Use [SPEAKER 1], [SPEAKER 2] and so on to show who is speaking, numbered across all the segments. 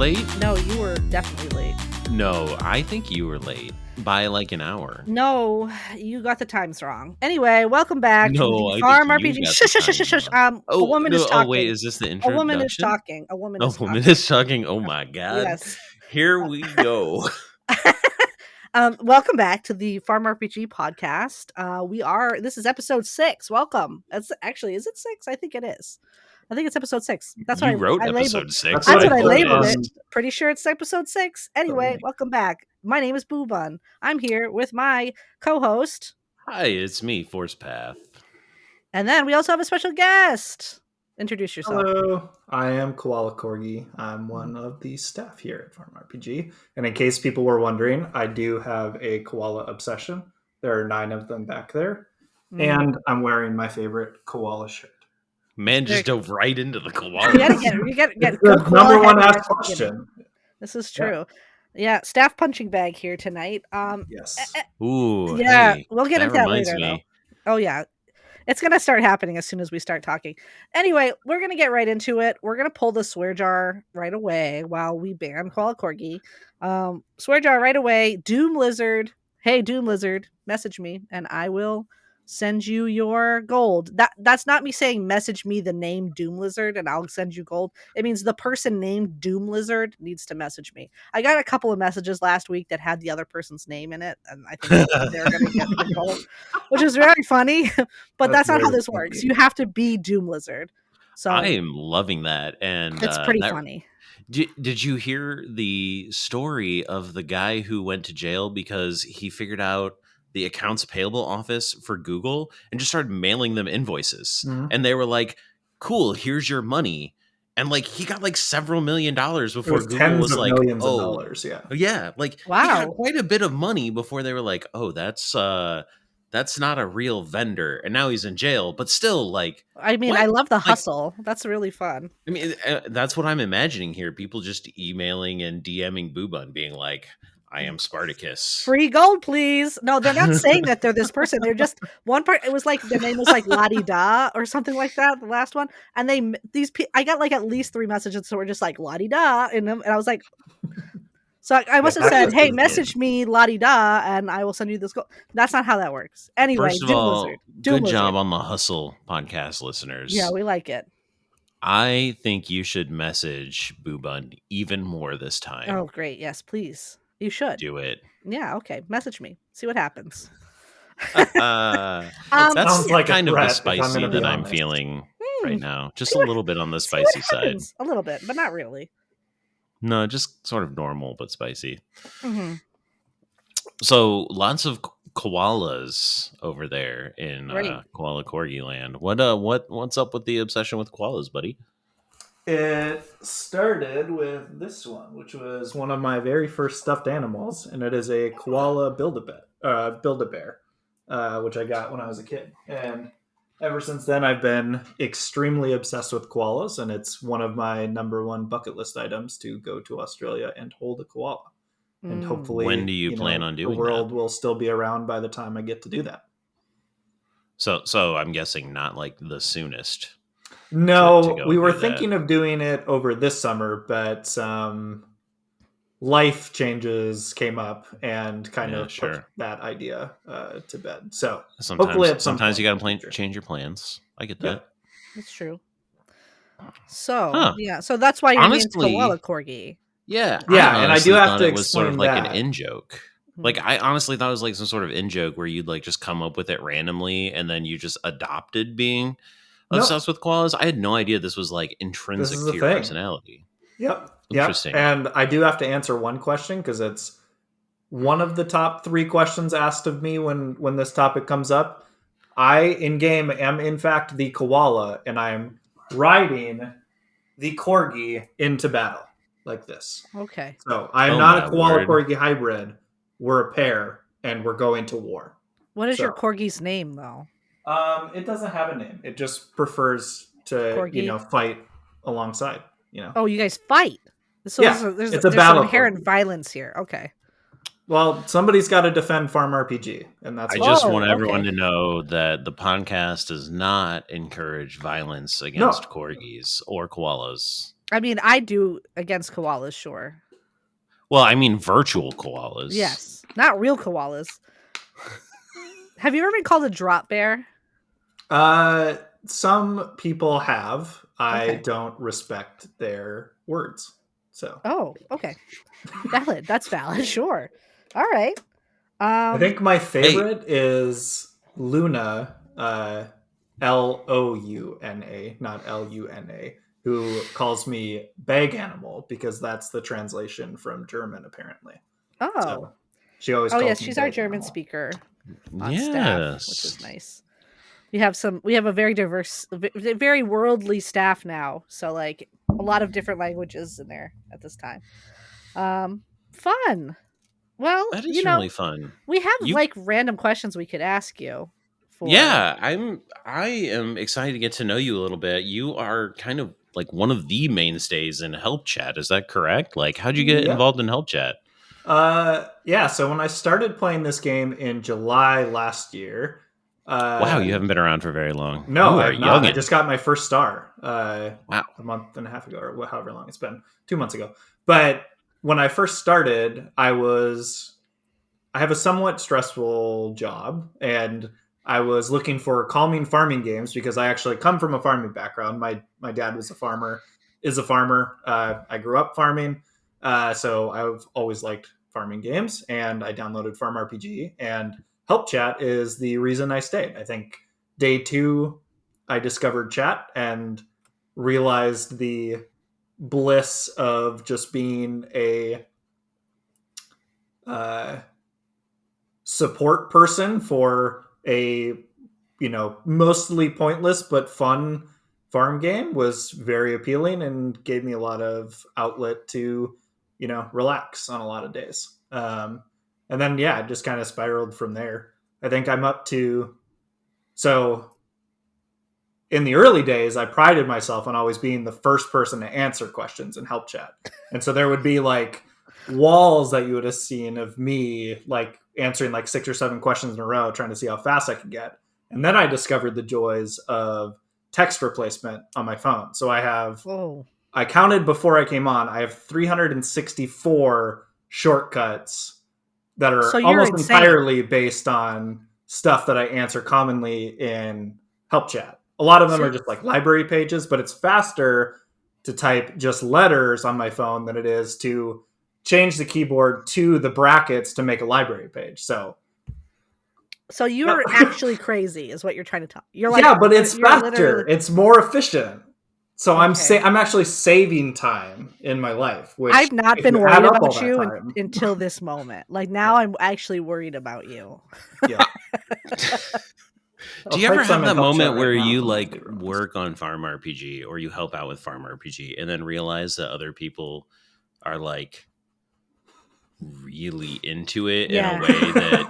[SPEAKER 1] late?
[SPEAKER 2] No, you were definitely late.
[SPEAKER 1] No, I think you were late by like an hour.
[SPEAKER 2] No, you got the times wrong. Anyway, welcome back to
[SPEAKER 1] No,
[SPEAKER 2] the
[SPEAKER 1] I think
[SPEAKER 2] Farm
[SPEAKER 1] you
[SPEAKER 2] RPG.
[SPEAKER 1] got
[SPEAKER 2] Shush,
[SPEAKER 1] the
[SPEAKER 2] shush, shush,
[SPEAKER 1] times
[SPEAKER 2] shush.
[SPEAKER 1] wrong.
[SPEAKER 2] A woman is talking.
[SPEAKER 1] Wait, is this the
[SPEAKER 2] A woman is
[SPEAKER 1] introduction?
[SPEAKER 2] talking. A woman
[SPEAKER 1] A
[SPEAKER 2] is
[SPEAKER 1] woman
[SPEAKER 2] talking.
[SPEAKER 1] is talking. Oh my god.
[SPEAKER 2] Yes.
[SPEAKER 1] Here we go.
[SPEAKER 2] Welcome back to the Farm RPG podcast. This is episode 6. Welcome. Is it 6? I think it is. I think it's episode 6. That's
[SPEAKER 1] You
[SPEAKER 2] why
[SPEAKER 1] wrote
[SPEAKER 2] I labeled.
[SPEAKER 1] episode 6.
[SPEAKER 2] That's what I
[SPEAKER 1] put
[SPEAKER 2] labeled
[SPEAKER 1] is.
[SPEAKER 2] it. Pretty sure it's episode 6. Anyway, welcome back. My name is boobun. I'm here with my co-host.
[SPEAKER 1] Hi, it's me, forcepath.
[SPEAKER 2] And then we also have a special guest. Introduce yourself.
[SPEAKER 3] Hello, I am KoalaCorgi. I'm one of the staff here at FarmRPG. And in case people were wondering, I do have a koala obsession. There are 9 of them back there. And I'm wearing my favorite koala shirt.
[SPEAKER 1] Man, just dove right into the koala.
[SPEAKER 2] You get
[SPEAKER 3] the number one asked question.
[SPEAKER 2] This is true. Yeah, staff punching bag here tonight.
[SPEAKER 3] Yes.
[SPEAKER 1] Ooh.
[SPEAKER 2] Yeah,
[SPEAKER 1] hey,
[SPEAKER 2] we'll get into that later.
[SPEAKER 1] Me.
[SPEAKER 2] Though. Oh yeah. It's going to start happening as soon as we start talking. Anyway, we're going to get right into it. We're going to pull the swear jar right away while we ban KoalaCorgi. Swear jar right away. Doom Lizard. Hey, Doom Lizard, message me and I will send you your gold. That's not me saying message me the name Doom Lizard and I'll send you gold. It means the person named Doom Lizard needs to message me. I got a couple of messages last week that had the other person's name in it, and I think they're going to get the gold, which is very funny. But that's not how this works. You have to be Doom Lizard. So
[SPEAKER 1] I am loving that, and
[SPEAKER 2] it's pretty funny.
[SPEAKER 1] Did you hear the story of the guy who went to jail because he figured out the accounts payable office for Google and just started mailing them invoices? And they were like, cool, here's your money. And like, he got like several $1 million before Google was like,
[SPEAKER 3] millions of dollars.
[SPEAKER 1] Yeah. Like,
[SPEAKER 2] wow,
[SPEAKER 1] he got quite a bit of money before they were like, oh, that's not a real vendor. And now he's in jail, but still like,
[SPEAKER 2] I mean, I love the hustle. That's really fun.
[SPEAKER 1] I mean, that's what I'm imagining here. People just emailing and DMing boobun being like, I am Spartacus.
[SPEAKER 2] Free gold, please. No, they're not saying that they're this person. They're just one part. It was like the name was like La-di-da or something like that. The last one, and I got like at least 3 messages that were just like La-di-da in them, and I was like, so I must have said, hey, message me La-di-da, and I will send you this gold. That's not how that works. Anyway,
[SPEAKER 1] first of
[SPEAKER 2] Doom
[SPEAKER 1] all,
[SPEAKER 2] Lizard.
[SPEAKER 1] Good job on the hustle podcast listeners.
[SPEAKER 2] Yeah, we like it.
[SPEAKER 1] I think you should message boobun even more this time.
[SPEAKER 2] Oh, great. Yes, please. You should
[SPEAKER 1] do it.
[SPEAKER 2] Yeah. Okay. Message me. See what happens.
[SPEAKER 1] That's
[SPEAKER 3] like
[SPEAKER 1] kind of the spicy that I'm feeling right now. Just a little bit on the spicy side.
[SPEAKER 2] A little bit, but not really.
[SPEAKER 1] No, just sort of normal, but spicy. Mm-hmm. So lots of koalas over there in KoalaCorgi land. What's up with the obsession with koalas, buddy?
[SPEAKER 3] It started with this one, which was one of my very first stuffed animals, and it is a koala Build-A-Bear, which I got when I was a kid. And ever since then, I've been extremely obsessed with koalas, and it's one of my number 1 bucket list items to go to Australia and hold a koala. And hopefully,
[SPEAKER 1] when do you plan on doing
[SPEAKER 3] the world
[SPEAKER 1] that?
[SPEAKER 3] will still be around by the time I get to do that.
[SPEAKER 1] So I'm guessing not like the soonest.
[SPEAKER 3] No, we were thinking of doing it over this summer, but life changes came up and kind of put that idea to bed. So hopefully at some
[SPEAKER 1] sometimes you got to change your plans. I get that.
[SPEAKER 2] That's true. So so that's why you're named KoalaCorgi.
[SPEAKER 1] Yeah,
[SPEAKER 3] and I do have to explain
[SPEAKER 1] it was sort of like an in joke. Like I honestly thought it was like some sort of in joke where you'd like just come up with it randomly and then you just adopted being obsessed with koalas. I had no idea this was like intrinsic to your personality.
[SPEAKER 3] Yep.
[SPEAKER 1] Interesting.
[SPEAKER 3] And I do have to answer one question because it's one of the top 3 questions asked of me when this topic comes up. I in game am in fact the koala, and I am riding the corgi into battle like this.
[SPEAKER 2] Okay.
[SPEAKER 3] So I am not a KoalaCorgi hybrid. We're a pair, and we're going to war.
[SPEAKER 2] What is your corgi's name, though?
[SPEAKER 3] It doesn't have a name. It just prefers to, fight alongside.
[SPEAKER 2] Oh, you guys fight. So there's
[SPEAKER 3] it's a battle.
[SPEAKER 2] Some inherent violence here. Okay.
[SPEAKER 3] Well, somebody's got to defend FarmRPG, and that's.
[SPEAKER 1] I just want everyone to know that the podcast does not encourage violence against corgis or koalas.
[SPEAKER 2] I mean, I do against koalas, sure.
[SPEAKER 1] Well, I mean, virtual koalas.
[SPEAKER 2] Yes, not real koalas. Have you ever been called a drop bear?
[SPEAKER 3] Some people have. I
[SPEAKER 2] Okay.
[SPEAKER 3] don't respect their words. So
[SPEAKER 2] Oh, okay. Valid. That's valid. Sure. All right.
[SPEAKER 3] I think my
[SPEAKER 1] Hey,
[SPEAKER 3] favorite is Luna, Louna, not Luna, who calls me bag animal because that's the translation from German, apparently.
[SPEAKER 2] Oh.
[SPEAKER 3] So she always
[SPEAKER 2] Oh,
[SPEAKER 3] calls
[SPEAKER 2] yes.
[SPEAKER 3] me
[SPEAKER 2] She's our
[SPEAKER 3] bag
[SPEAKER 2] German
[SPEAKER 3] animal.
[SPEAKER 2] speaker on staff, which is
[SPEAKER 1] yes.
[SPEAKER 2] nice. We have a very diverse, very worldly staff now. So like a lot of different languages in there at this time. Fun. Well,
[SPEAKER 1] That is really fun.
[SPEAKER 2] we have
[SPEAKER 1] You
[SPEAKER 2] like random questions we could ask you for.
[SPEAKER 1] Yeah, I am excited to get to know you a little bit. You are kind of like one of the mainstays in help chat. Is that correct? Like, how'd you get
[SPEAKER 3] Yep.
[SPEAKER 1] involved in help chat?
[SPEAKER 3] Yeah, so when I started playing this game in July last year,
[SPEAKER 1] Wow,
[SPEAKER 3] uh,
[SPEAKER 1] you haven't been around for very long.
[SPEAKER 3] no,
[SPEAKER 1] You
[SPEAKER 3] I
[SPEAKER 1] are
[SPEAKER 3] have not. I
[SPEAKER 1] youngin.
[SPEAKER 3] just got my first star
[SPEAKER 1] Wow.
[SPEAKER 3] a month and a half ago, or however long it's been, 2 months ago. But when I first started, I have a somewhat stressful job, and I was looking for calming farming games because I actually come from a farming background. My dad was a farmer, is a farmer. I grew up farming, so I've always liked farming games, and I downloaded FarmRPG. And Help Chat is the reason I stayed. I think day two, I discovered chat and realized the bliss of just being a uh, support person for a mostly pointless but fun farm game was very appealing and gave me a lot of outlet to relax on a lot of days. And then yeah, it just kind of spiraled from there. I think I'm up to so in the early days, I prided myself on always being the first person to answer questions in help chat. And so there would be like walls that you would have seen of me like answering like 6 or 7 questions in a row, trying to see how fast I could get. And then I discovered the joys of text replacement on my phone. So
[SPEAKER 2] Oh,
[SPEAKER 3] I counted before I came on, I have 364 shortcuts that
[SPEAKER 2] so
[SPEAKER 3] are
[SPEAKER 2] you're
[SPEAKER 3] almost
[SPEAKER 2] insane.
[SPEAKER 3] entirely based on stuff that I answer commonly in help chat. A lot of them
[SPEAKER 2] So
[SPEAKER 3] are just like library pages, but it's faster to type just letters on my phone than it is to change the keyboard to the brackets to make a library page. So,
[SPEAKER 2] so
[SPEAKER 3] yep.
[SPEAKER 2] you're actually crazy, is what you're trying to tell. You're like
[SPEAKER 3] Yeah, but it's
[SPEAKER 2] you're literally
[SPEAKER 3] faster. It's more efficient. So
[SPEAKER 2] okay.
[SPEAKER 3] I'm actually saving time in my life, which
[SPEAKER 2] I've not
[SPEAKER 3] if
[SPEAKER 2] been
[SPEAKER 3] you add
[SPEAKER 2] worried
[SPEAKER 3] up all
[SPEAKER 2] about
[SPEAKER 3] that
[SPEAKER 2] you
[SPEAKER 3] time,
[SPEAKER 2] until this moment. Like
[SPEAKER 3] yeah,
[SPEAKER 2] now, I'm actually worried about you.
[SPEAKER 3] yeah.
[SPEAKER 1] Do
[SPEAKER 3] I'll
[SPEAKER 1] you ever
[SPEAKER 3] type some
[SPEAKER 1] have
[SPEAKER 3] in
[SPEAKER 1] that
[SPEAKER 3] help chat
[SPEAKER 1] moment
[SPEAKER 3] right
[SPEAKER 1] where
[SPEAKER 3] now
[SPEAKER 1] you
[SPEAKER 3] if I'm going to
[SPEAKER 1] like
[SPEAKER 3] be honest.
[SPEAKER 1] work on Farm RPG or you help out with Farm RPG and then realize that other people are like really into it in a
[SPEAKER 2] Yeah,
[SPEAKER 1] way that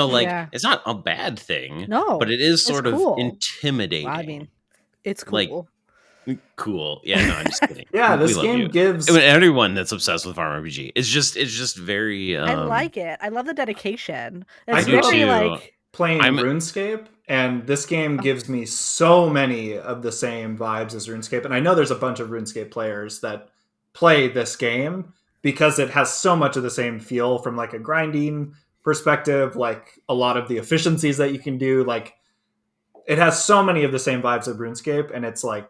[SPEAKER 1] like
[SPEAKER 2] yeah.
[SPEAKER 1] it's not a bad thing, but
[SPEAKER 2] No,
[SPEAKER 1] it is
[SPEAKER 2] it's
[SPEAKER 1] sort of
[SPEAKER 2] cool. Well, I
[SPEAKER 1] intimidating.
[SPEAKER 2] mean, it's
[SPEAKER 1] Like,
[SPEAKER 2] cool.
[SPEAKER 1] cool. Yeah, no, I'm just kidding.
[SPEAKER 3] Yeah,
[SPEAKER 1] We
[SPEAKER 3] this
[SPEAKER 1] love
[SPEAKER 3] game
[SPEAKER 1] you. I mean,
[SPEAKER 3] gives.
[SPEAKER 1] everyone that's obsessed with Farm RPG. It's just very
[SPEAKER 2] I like it. I love the dedication.
[SPEAKER 3] I
[SPEAKER 1] I
[SPEAKER 2] It's
[SPEAKER 1] do
[SPEAKER 3] grew
[SPEAKER 2] very
[SPEAKER 3] up
[SPEAKER 1] too.
[SPEAKER 2] like
[SPEAKER 3] playing
[SPEAKER 1] I'm
[SPEAKER 3] RuneScape, and this game
[SPEAKER 2] oh,
[SPEAKER 3] gives me so many of the same vibes as RuneScape. And I know there's a bunch of RuneScape players that play this game because it has so much of the same feel from like a grinding perspective, like a lot of the efficiencies that you can do. Like it has so many of the same vibes of RuneScape, and it's like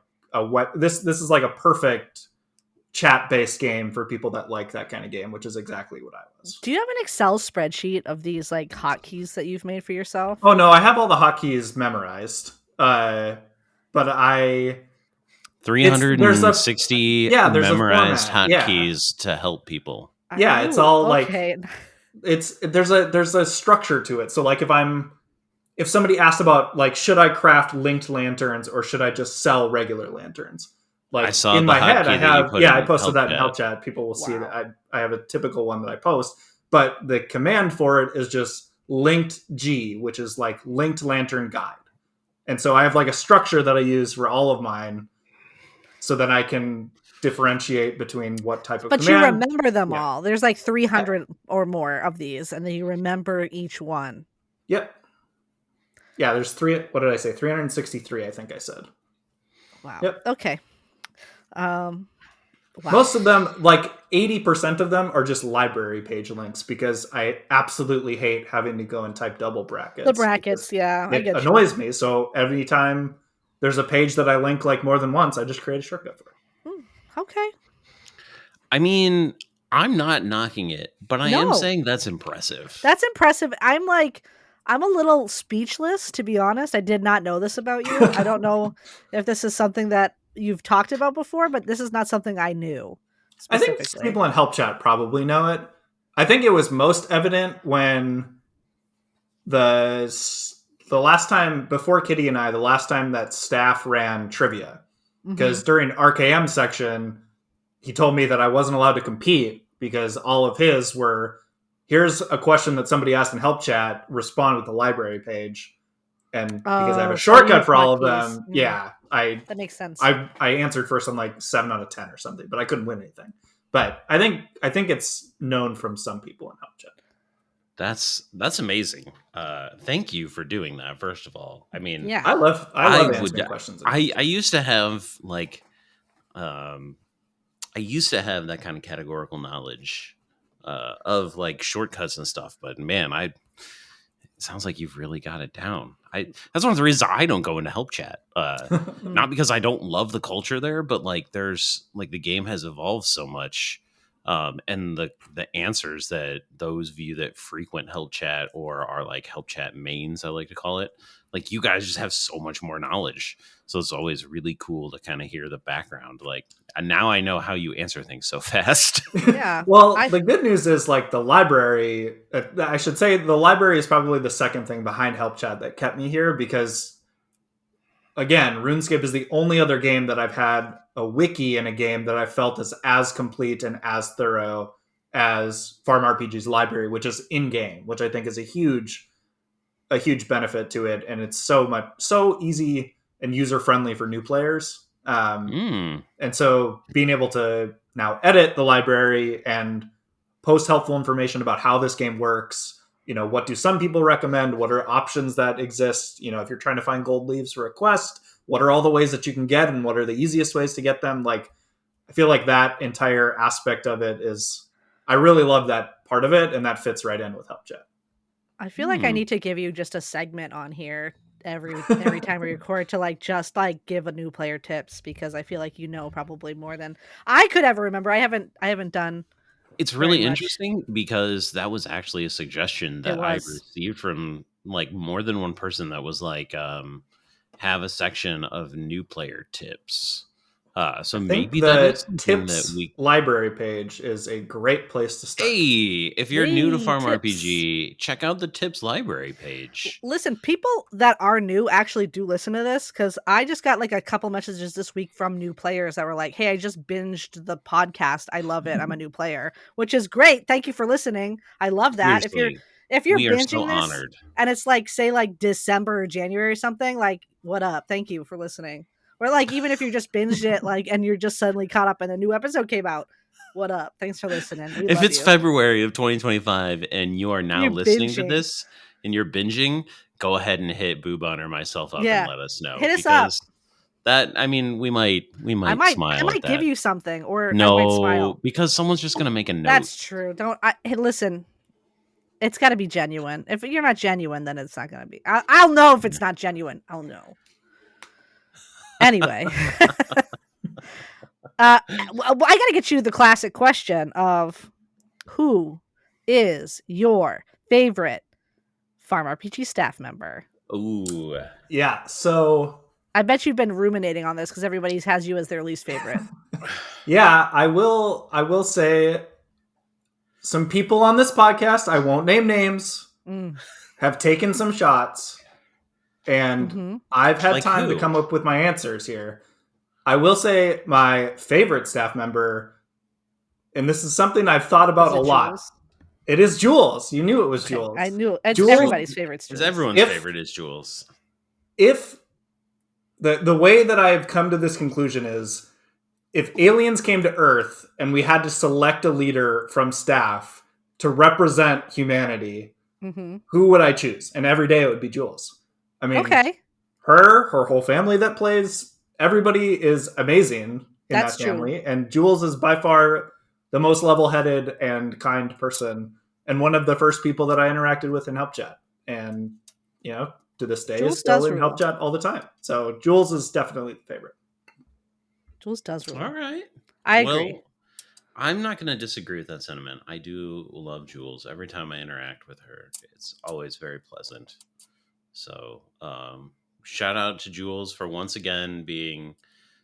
[SPEAKER 3] this is like a perfect chat based game for people that like that kind of game, which is exactly what I was.
[SPEAKER 2] do you have an Excel spreadsheet of these like hotkeys that you've made for
[SPEAKER 3] Oh
[SPEAKER 2] yourself?
[SPEAKER 3] no, I have all the hotkeys memorized. But I it's there's a
[SPEAKER 1] 360
[SPEAKER 3] there's a
[SPEAKER 1] memorized
[SPEAKER 3] format. Yeah.
[SPEAKER 1] hotkeys to help people.
[SPEAKER 2] Are
[SPEAKER 3] Yeah, it's
[SPEAKER 2] you
[SPEAKER 3] all like
[SPEAKER 2] okay?
[SPEAKER 3] it's there's a structure to it. So like if somebody asked about like should I craft linked lanterns or should I just sell regular lanterns?
[SPEAKER 1] I
[SPEAKER 3] Like
[SPEAKER 1] saw
[SPEAKER 3] in
[SPEAKER 1] the
[SPEAKER 3] my head I
[SPEAKER 1] hotkey that you
[SPEAKER 3] have
[SPEAKER 1] put
[SPEAKER 3] yeah, I
[SPEAKER 1] in
[SPEAKER 3] posted
[SPEAKER 1] help
[SPEAKER 3] that in
[SPEAKER 1] chat.
[SPEAKER 3] help chat. People will see that
[SPEAKER 2] Wow.
[SPEAKER 3] I have a typical one that I post, but the command for it is just linked G, which is like linked lantern guide. And so I have like a structure that I use for all of mine so that I can differentiate between what type of
[SPEAKER 2] But you
[SPEAKER 3] command.
[SPEAKER 2] remember them
[SPEAKER 3] Yeah.
[SPEAKER 2] all. There's like
[SPEAKER 3] Yep.
[SPEAKER 2] 300 or more of these, and then you remember each one.
[SPEAKER 3] Yep. Yeah, there's what did I say? 363, I think I said.
[SPEAKER 2] Wow.
[SPEAKER 3] Yep.
[SPEAKER 2] Okay. Um, Wow.
[SPEAKER 3] Most of them, like 80% of them, are just library page links because I absolutely hate having to go and type double brackets.
[SPEAKER 2] The brackets, yeah. I
[SPEAKER 3] It
[SPEAKER 2] get
[SPEAKER 3] annoys me. So every time there's a page that I link like more than once, I just create a shortcut for it.
[SPEAKER 2] Okay.
[SPEAKER 1] I mean, I'm not knocking it, but I am
[SPEAKER 2] No.
[SPEAKER 1] saying that's impressive.
[SPEAKER 2] That's impressive. I'm a little speechless, to be honest. I did not know this about you. I don't know if this is something that you've talked about before, but this is not something I knew
[SPEAKER 3] I think
[SPEAKER 2] specifically.
[SPEAKER 3] people in Help Chat probably know it. I think it was most evident when the last time, before Kitty and I, the last time that staff ran trivia. Because during RKM section, he told me that I wasn't allowed to compete because all of his were, here's a question that somebody asked in Help Chat, respond with the library page. And because I have a shortcut for all of them,
[SPEAKER 2] that makes sense.
[SPEAKER 3] I answered first on like 7 out of 10 or something, but I couldn't win anything. But I think it's known from some people in Help Chat.
[SPEAKER 1] That's amazing. Thank you for doing that. First of all, I mean,
[SPEAKER 2] yeah,
[SPEAKER 3] I love answering questions.
[SPEAKER 1] I used to have like, I used to have that kind of categorical knowledge of like shortcuts and stuff. But man, it sounds like you've really got it down. That's one of the reasons I don't go into Help Chat. Not because I don't love the culture there, but like there's like the game has evolved so much. And the answers that those of you that frequent Help Chat or are like Help Chat mains, I like to call it, like you guys just have so much more knowledge. So it's always really cool to kind of hear the background. Like now I know how you answer things so fast.
[SPEAKER 2] Yeah.
[SPEAKER 3] Well, the good news is like the library, I should say the library is probably the second thing behind Help Chat that kept me here because again, RuneScape is the only other game that I've had a wiki in a game that I felt is as complete and as thorough as FarmRPG's library, which is in game, which I think is a huge benefit to it, and it's so easy and user friendly for new players. And so being able to now edit the library and post helpful information about how this game works. You know, what do some people recommend? What are options that exist? You know, if you're trying to find gold leaves for a quest, what are all the ways that you can get and what are the easiest ways to get them? Like, I feel like that entire aspect of it I really love that part of it, and that fits right in with Help Chat.
[SPEAKER 2] I feel like I need to give you just a segment on here every time we record to like just like give a new player tips because I feel like you know probably more than I could ever remember. I haven't done.
[SPEAKER 1] It's really interesting because that was actually a suggestion that I received from like more than one person that was like, have a section of new player tips. So maybe that is something
[SPEAKER 3] tips that library page is a great place to start.
[SPEAKER 1] Hey, if you're new to FarmRPG, check out the tips library page.
[SPEAKER 2] Listen, people that are new actually do listen to this because I just got like a couple messages this week from new players that were like, "Hey, I just binged the podcast. I love it. I'm a new player," which is great. Thank you for listening. I love that.
[SPEAKER 1] Seriously,
[SPEAKER 2] if you're
[SPEAKER 1] we
[SPEAKER 2] binging
[SPEAKER 1] are so
[SPEAKER 2] this
[SPEAKER 1] honored.
[SPEAKER 2] And it's like say like December or January or something, like what up? Thank you for listening. Or like even if you just binged it, like and you're just suddenly caught up and a new episode came out. What up? Thanks for listening.
[SPEAKER 1] If it's February of 2025 and you are now listening to this and you're binging, go ahead and hit boobun or myself up and let us know.
[SPEAKER 2] Hit us up.
[SPEAKER 1] That I mean, we might smile.
[SPEAKER 2] I might give you something, or
[SPEAKER 1] no,
[SPEAKER 2] I might smile
[SPEAKER 1] because someone's just gonna make a note.
[SPEAKER 2] That's true. Hey, listen. It's got to be genuine. If you're not genuine, then it's not gonna be. I'll know if it's not genuine. I'll know. Anyway, I gotta get you the classic question of who is your favorite FarmRPG staff member?
[SPEAKER 1] Ooh,
[SPEAKER 3] yeah. So
[SPEAKER 2] I bet you've been ruminating on this because everybody has you as their least favorite.
[SPEAKER 3] Yeah, I will say some people on this podcast, I won't name names, have taken some shots. And I've had time to come up with my answers here. I will say my favorite staff member, and this is something I've thought about a lot.
[SPEAKER 2] Jules?
[SPEAKER 3] It is Jules. You knew it was Jules.
[SPEAKER 2] I knew it's everybody's favorite.
[SPEAKER 1] Everyone's favorite is Jules.
[SPEAKER 3] If the way that I've come to this conclusion is, if aliens came to Earth and we had to select a leader from staff to represent humanity, who would I choose? And every day it would be Jules. I mean, her whole family that plays, everybody is amazing. in
[SPEAKER 2] That's
[SPEAKER 3] that
[SPEAKER 2] true.
[SPEAKER 3] family. And Jules is by far the most level-headed and kind person, and one of the first people that I interacted with in Help Chat. And, to this day
[SPEAKER 2] Jules
[SPEAKER 3] is still
[SPEAKER 2] does
[SPEAKER 3] in Help
[SPEAKER 2] rule.
[SPEAKER 3] Chat all the time. So Jules is definitely the favorite.
[SPEAKER 2] Jules does rule.
[SPEAKER 1] All right.
[SPEAKER 2] I agree.
[SPEAKER 1] Well, I'm not going to disagree with that sentiment. I do love Jules. Every time I interact with her, it's always very pleasant. So, shout out to Jules for once again being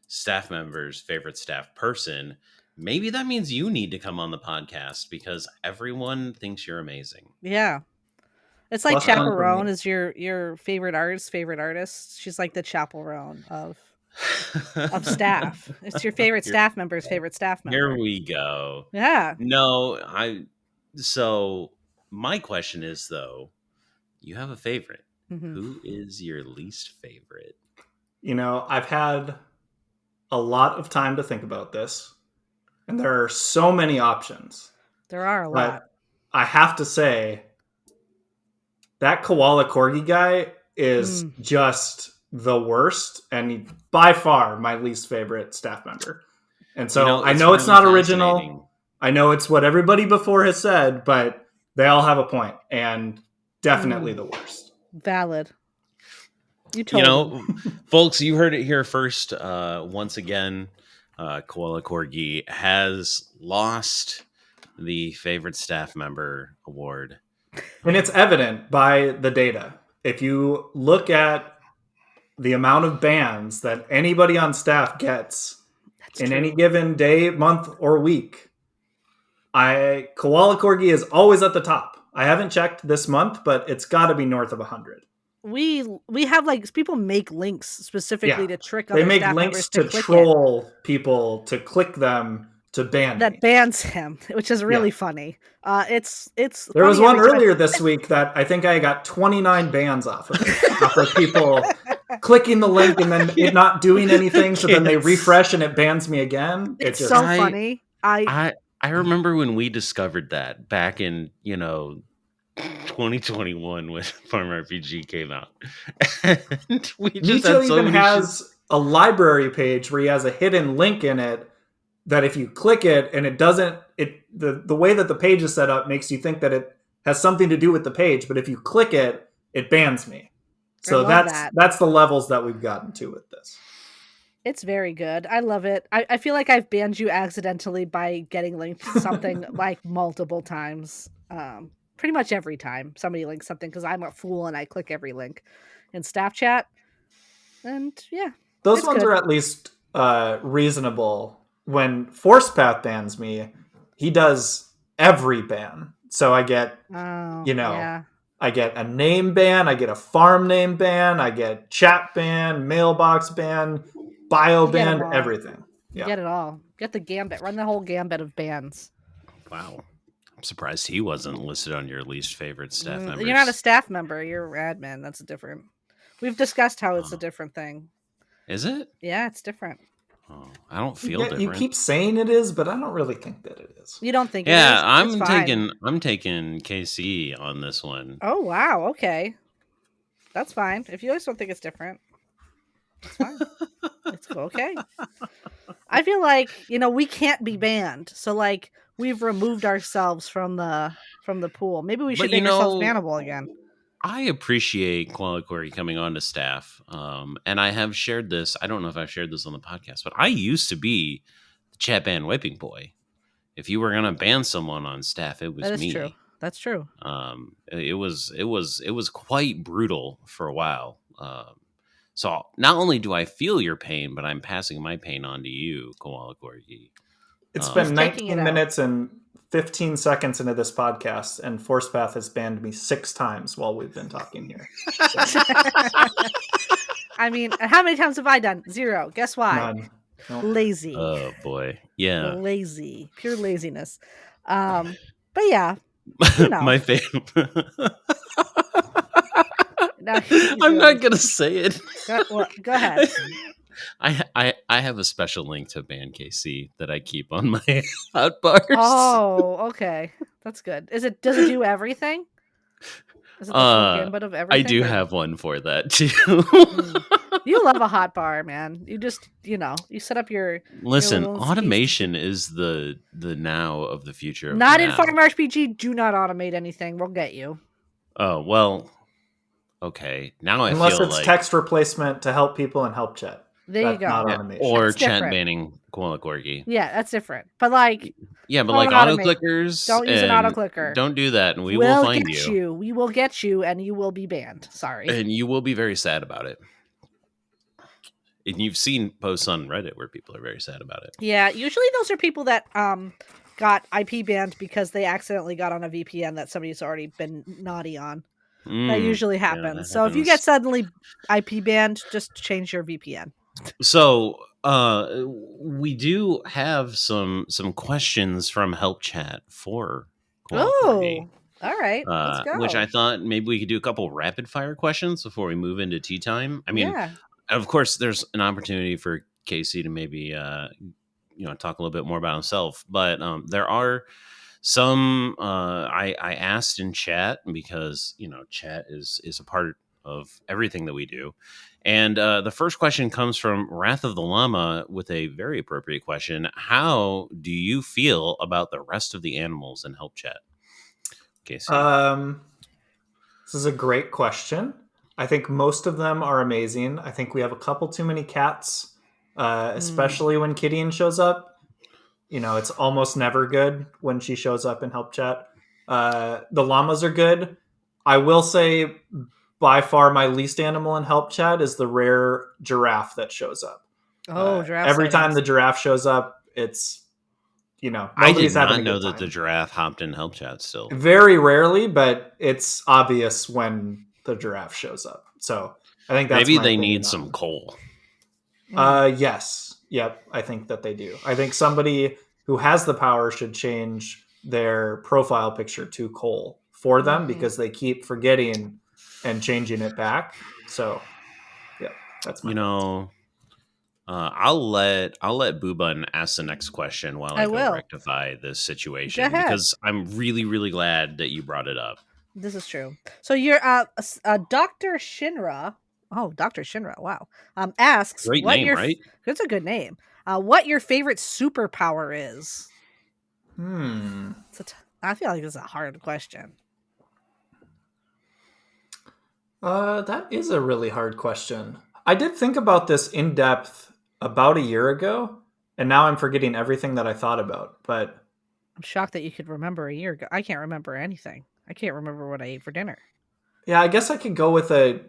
[SPEAKER 1] staff members' favorite staff person. Maybe that means you need to come on the podcast because everyone thinks you're amazing.
[SPEAKER 2] Yeah. It's like
[SPEAKER 3] Plus one for
[SPEAKER 2] Chaperone
[SPEAKER 3] me.
[SPEAKER 2] is your favorite artist's favorite artist. She's like the chaperone of staff. It's your favorite staff member's favorite staff
[SPEAKER 1] Here
[SPEAKER 2] member.
[SPEAKER 1] we go.
[SPEAKER 2] Yeah.
[SPEAKER 1] No, so my question is though, you have a favorite.
[SPEAKER 2] Mm-hmm.
[SPEAKER 1] Who is your least favorite?
[SPEAKER 3] I've had a lot of time to think about this, and there are so many options.
[SPEAKER 2] There are a lot.
[SPEAKER 3] I have to say, that KoalaCorgi guy is just the worst, and by far my least favorite staff member. And so I know it's
[SPEAKER 1] really
[SPEAKER 3] not original. I know it's what everybody before has said, but they all have a point, and definitely the worst.
[SPEAKER 2] Valid. You told
[SPEAKER 1] folks, you heard it here first. Once again, KoalaCorgi has lost the favorite staff member award.
[SPEAKER 3] And it's evident by the data. If you look at the amount of bans that anybody on staff gets in any given day, month, or week, KoalaCorgi is always at the top. I haven't checked this month, but it's got to be north of 100.
[SPEAKER 2] We have people make links specifically to trick other
[SPEAKER 3] staff members. They make links to troll people to click them to ban
[SPEAKER 2] that
[SPEAKER 3] me.
[SPEAKER 2] Bans him, which is really funny. It's
[SPEAKER 3] there was one earlier this week that I think I got 29 bans off of it, off of people clicking the link and then it not doing anything, so then they refresh and it bans me again.
[SPEAKER 2] It's so funny.
[SPEAKER 1] I remember when we discovered that back in 2021 when FarmRPG came out. And we just
[SPEAKER 3] Nicho even has a library page where he has a hidden link in it that if you click it and it doesn't, the way that the page is set up makes you think that it has something to do with the page, but if you click it, it bans me. So that's the levels that we've gotten to with this.
[SPEAKER 2] It's very good. I love it. I feel like I've banned you accidentally by getting linked to something like multiple times. Pretty much every time somebody links something, because I'm a fool and I click every link in staff chat. And yeah.
[SPEAKER 3] Those ones are at least reasonable. When forcepath bans me, he does every ban. So I get, I get a name ban, I get a farm name ban, I get chat ban, mailbox ban, bio ban, everything.
[SPEAKER 2] You get it all. Get the gambit. Run the whole gambit of bans.
[SPEAKER 1] Wow. I'm surprised he wasn't listed on your least favorite staff member.
[SPEAKER 2] You're not a staff member. You're admin. That's different. We've discussed how it's a different thing.
[SPEAKER 1] Is it?
[SPEAKER 2] Yeah, it's different.
[SPEAKER 1] Oh, I don't feel different.
[SPEAKER 3] You keep saying it is, but I don't really think that it is.
[SPEAKER 2] You don't think it is?
[SPEAKER 1] Yeah, I'm taking KC on this one.
[SPEAKER 2] Oh, wow. Okay. That's fine. If you guys don't think it's different, it's fine. It's okay. I feel like, we can't be banned. So we've removed ourselves from the pool. Maybe we should make ourselves bannable again.
[SPEAKER 1] I appreciate KoalaCorgi coming on to staff. And I have shared this. I don't know if I've shared this on the podcast, but I used to be the chat ban whipping boy. If you were going to ban someone on staff, it was me.
[SPEAKER 2] True. That's true.
[SPEAKER 1] It was quite brutal for a while. So not only do I feel your pain, but I'm passing my pain on to you, KoalaCorgi.
[SPEAKER 3] It's been 19 minutes and 15 seconds into this podcast, and forcepath has banned me 6 times while we've been talking here. So.
[SPEAKER 2] I mean, how many times have I done? 0. Guess why?
[SPEAKER 3] None. Nope.
[SPEAKER 2] Lazy.
[SPEAKER 1] Oh boy. Yeah.
[SPEAKER 2] Lazy. Pure laziness. But yeah.
[SPEAKER 1] My favorite. I'm not gonna say it.
[SPEAKER 2] Go ahead.
[SPEAKER 1] I have a special link to ban KC that I keep on my hotbars.
[SPEAKER 2] Oh, okay, that's good. Does it do everything? Is it the full gambit of everything?
[SPEAKER 1] I do have one for that too.
[SPEAKER 2] You love a hot bar, man. You just, you set up your
[SPEAKER 1] Listen,
[SPEAKER 2] your little
[SPEAKER 1] automation is the now of the future.
[SPEAKER 2] Not in
[SPEAKER 1] now.
[SPEAKER 2] FarmRPG. Do not automate anything. We'll get you.
[SPEAKER 1] Oh well. Okay. Now I
[SPEAKER 3] Unless
[SPEAKER 1] feel
[SPEAKER 3] it's
[SPEAKER 1] like
[SPEAKER 3] text replacement to help people in help chat.
[SPEAKER 2] There you go.
[SPEAKER 3] Not
[SPEAKER 1] yeah,
[SPEAKER 3] automation.
[SPEAKER 1] or
[SPEAKER 2] That's
[SPEAKER 1] chat
[SPEAKER 2] different.
[SPEAKER 1] banning KoalaCorgi.
[SPEAKER 2] Yeah, that's different. But like,
[SPEAKER 1] yeah, but
[SPEAKER 2] don't
[SPEAKER 1] like auto
[SPEAKER 2] automate.
[SPEAKER 1] clickers.
[SPEAKER 2] Don't use an auto clicker.
[SPEAKER 1] Don't do that, and we will
[SPEAKER 2] We'll
[SPEAKER 1] find
[SPEAKER 2] get
[SPEAKER 1] you.
[SPEAKER 2] We will get you, and you will be banned. Sorry.
[SPEAKER 1] And you will be very sad about it. And you've seen posts on Reddit where people are very sad about it.
[SPEAKER 2] Yeah, usually those are people that got IP banned because they accidentally got on a VPN that somebody's already been naughty on. That usually happens.
[SPEAKER 1] Yeah, that
[SPEAKER 2] so if you get suddenly IP banned, just change your VPN.
[SPEAKER 1] So we do have some questions from help chat for KoalaCorgi.
[SPEAKER 2] All right, let's go.
[SPEAKER 1] Which I thought maybe we could do a couple rapid fire questions before we move into tea time. I mean, of course, there's an opportunity for Casey to maybe talk a little bit more about himself, but there are some I asked in chat because chat is a part of everything that we do. And the first question comes from Wrath of the Llama with a very appropriate question. How do you feel about the rest of the animals in help chat? Casey.
[SPEAKER 3] This is a great question. I think most of them are amazing. I think we have a couple too many cats, especially when Kitty shows up. It's almost never good when she shows up in help chat. The llamas are good. I will say by far my least animal in help chat is the rare giraffe that shows up.
[SPEAKER 2] Giraffe.
[SPEAKER 3] Every time the giraffe shows up, it's
[SPEAKER 1] I did not know that the giraffe hopped in help chat still.
[SPEAKER 3] Very rarely, but it's obvious when the giraffe shows up. So I think that's
[SPEAKER 1] maybe they need some coal.
[SPEAKER 3] Yes. Yep. I think that they do. I think somebody who has the power should change their profile picture to coal for them because they keep forgetting and changing it back. So yeah, that's my
[SPEAKER 1] I'll let boobun ask the next question while I go rectify this situation because I'm really, really glad that you brought it up.
[SPEAKER 2] This is true. So you're Dr. Shinra. Oh, Dr. Shinra. Wow. Asks
[SPEAKER 1] great name, right?
[SPEAKER 2] That's a good name. What your favorite superpower is? I feel like it's a hard question.
[SPEAKER 3] That is a really hard question. I did think about this in depth about a year ago, and now I'm forgetting everything that I thought about. But
[SPEAKER 2] I'm shocked that you could remember a year ago. I can't remember anything. I can't remember what I ate for dinner.
[SPEAKER 3] Yeah, I guess I could go with a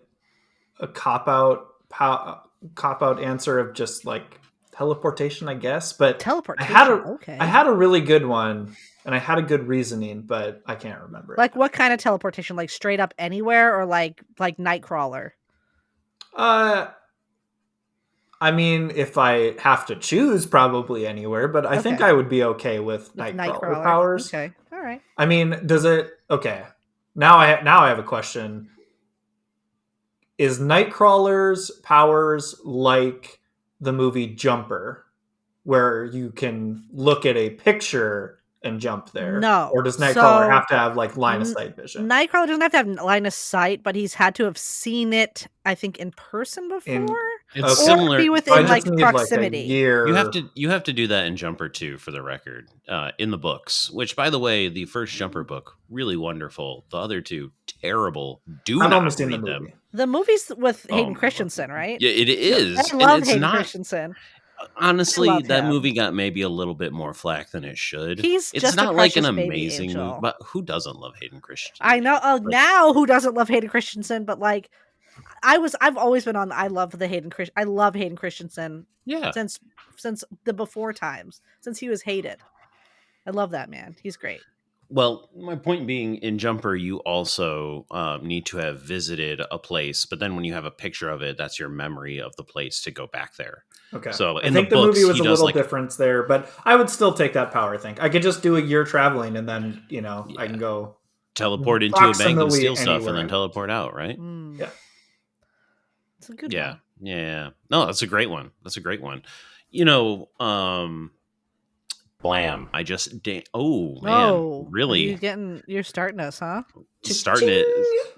[SPEAKER 3] cop out answer of just like teleportation, I guess. But
[SPEAKER 2] teleportation.
[SPEAKER 3] I had a really good one, and I had a good reasoning, but I can't remember.
[SPEAKER 2] Like what kind of teleportation? Like straight up anywhere, or like Nightcrawler?
[SPEAKER 3] I mean, if I have to choose, probably anywhere, but I think I would be okay with Nightcrawler powers.
[SPEAKER 2] Okay, all right.
[SPEAKER 3] I mean, does it? Okay, now I have a question. Is Nightcrawler's powers like the movie Jumper, where you can look at a picture and jump there?
[SPEAKER 2] No.
[SPEAKER 3] Or does Nightcrawler have to have like line of sight vision?
[SPEAKER 2] Nightcrawler doesn't have to have line of sight, but he's had to have seen it, I think, in person before.
[SPEAKER 1] It's similar.
[SPEAKER 2] Be within like proximity.
[SPEAKER 3] Like
[SPEAKER 1] you have to do that in Jumper too, for the record, in the books. Which, by the way, the first Jumper book really wonderful. The other two terrible. Not read them.
[SPEAKER 2] The movie's with Hayden Christensen, right?
[SPEAKER 1] Yeah, it is.
[SPEAKER 2] I love Hayden Christensen.
[SPEAKER 1] Honestly, that movie got maybe a little bit more flack than it should.
[SPEAKER 2] It's
[SPEAKER 1] not like an amazing movie, but who doesn't love Hayden Christensen?
[SPEAKER 2] I know. Now who doesn't love Hayden Christensen? But like, I've always been on. I love Hayden Christensen.
[SPEAKER 1] Yeah.
[SPEAKER 2] Since the before times, since he was hated. I love that man. He's great.
[SPEAKER 1] Well, my point being, in Jumper, you also need to have visited a place, but then when you have a picture of it, that's your memory of the place to go back there.
[SPEAKER 3] Okay.
[SPEAKER 1] So
[SPEAKER 3] I think the movie was a little difference there, but I would still take that power. I think I could just do a year traveling, and then I can go
[SPEAKER 1] teleport into a bank and steal stuff, and then teleport out. Right?
[SPEAKER 3] Yeah.
[SPEAKER 2] It's a good
[SPEAKER 1] one.
[SPEAKER 2] Yeah.
[SPEAKER 1] No, that's a great one. Blam. I just oh man,
[SPEAKER 2] Oh,
[SPEAKER 1] really
[SPEAKER 2] you're starting us, huh?
[SPEAKER 1] starting it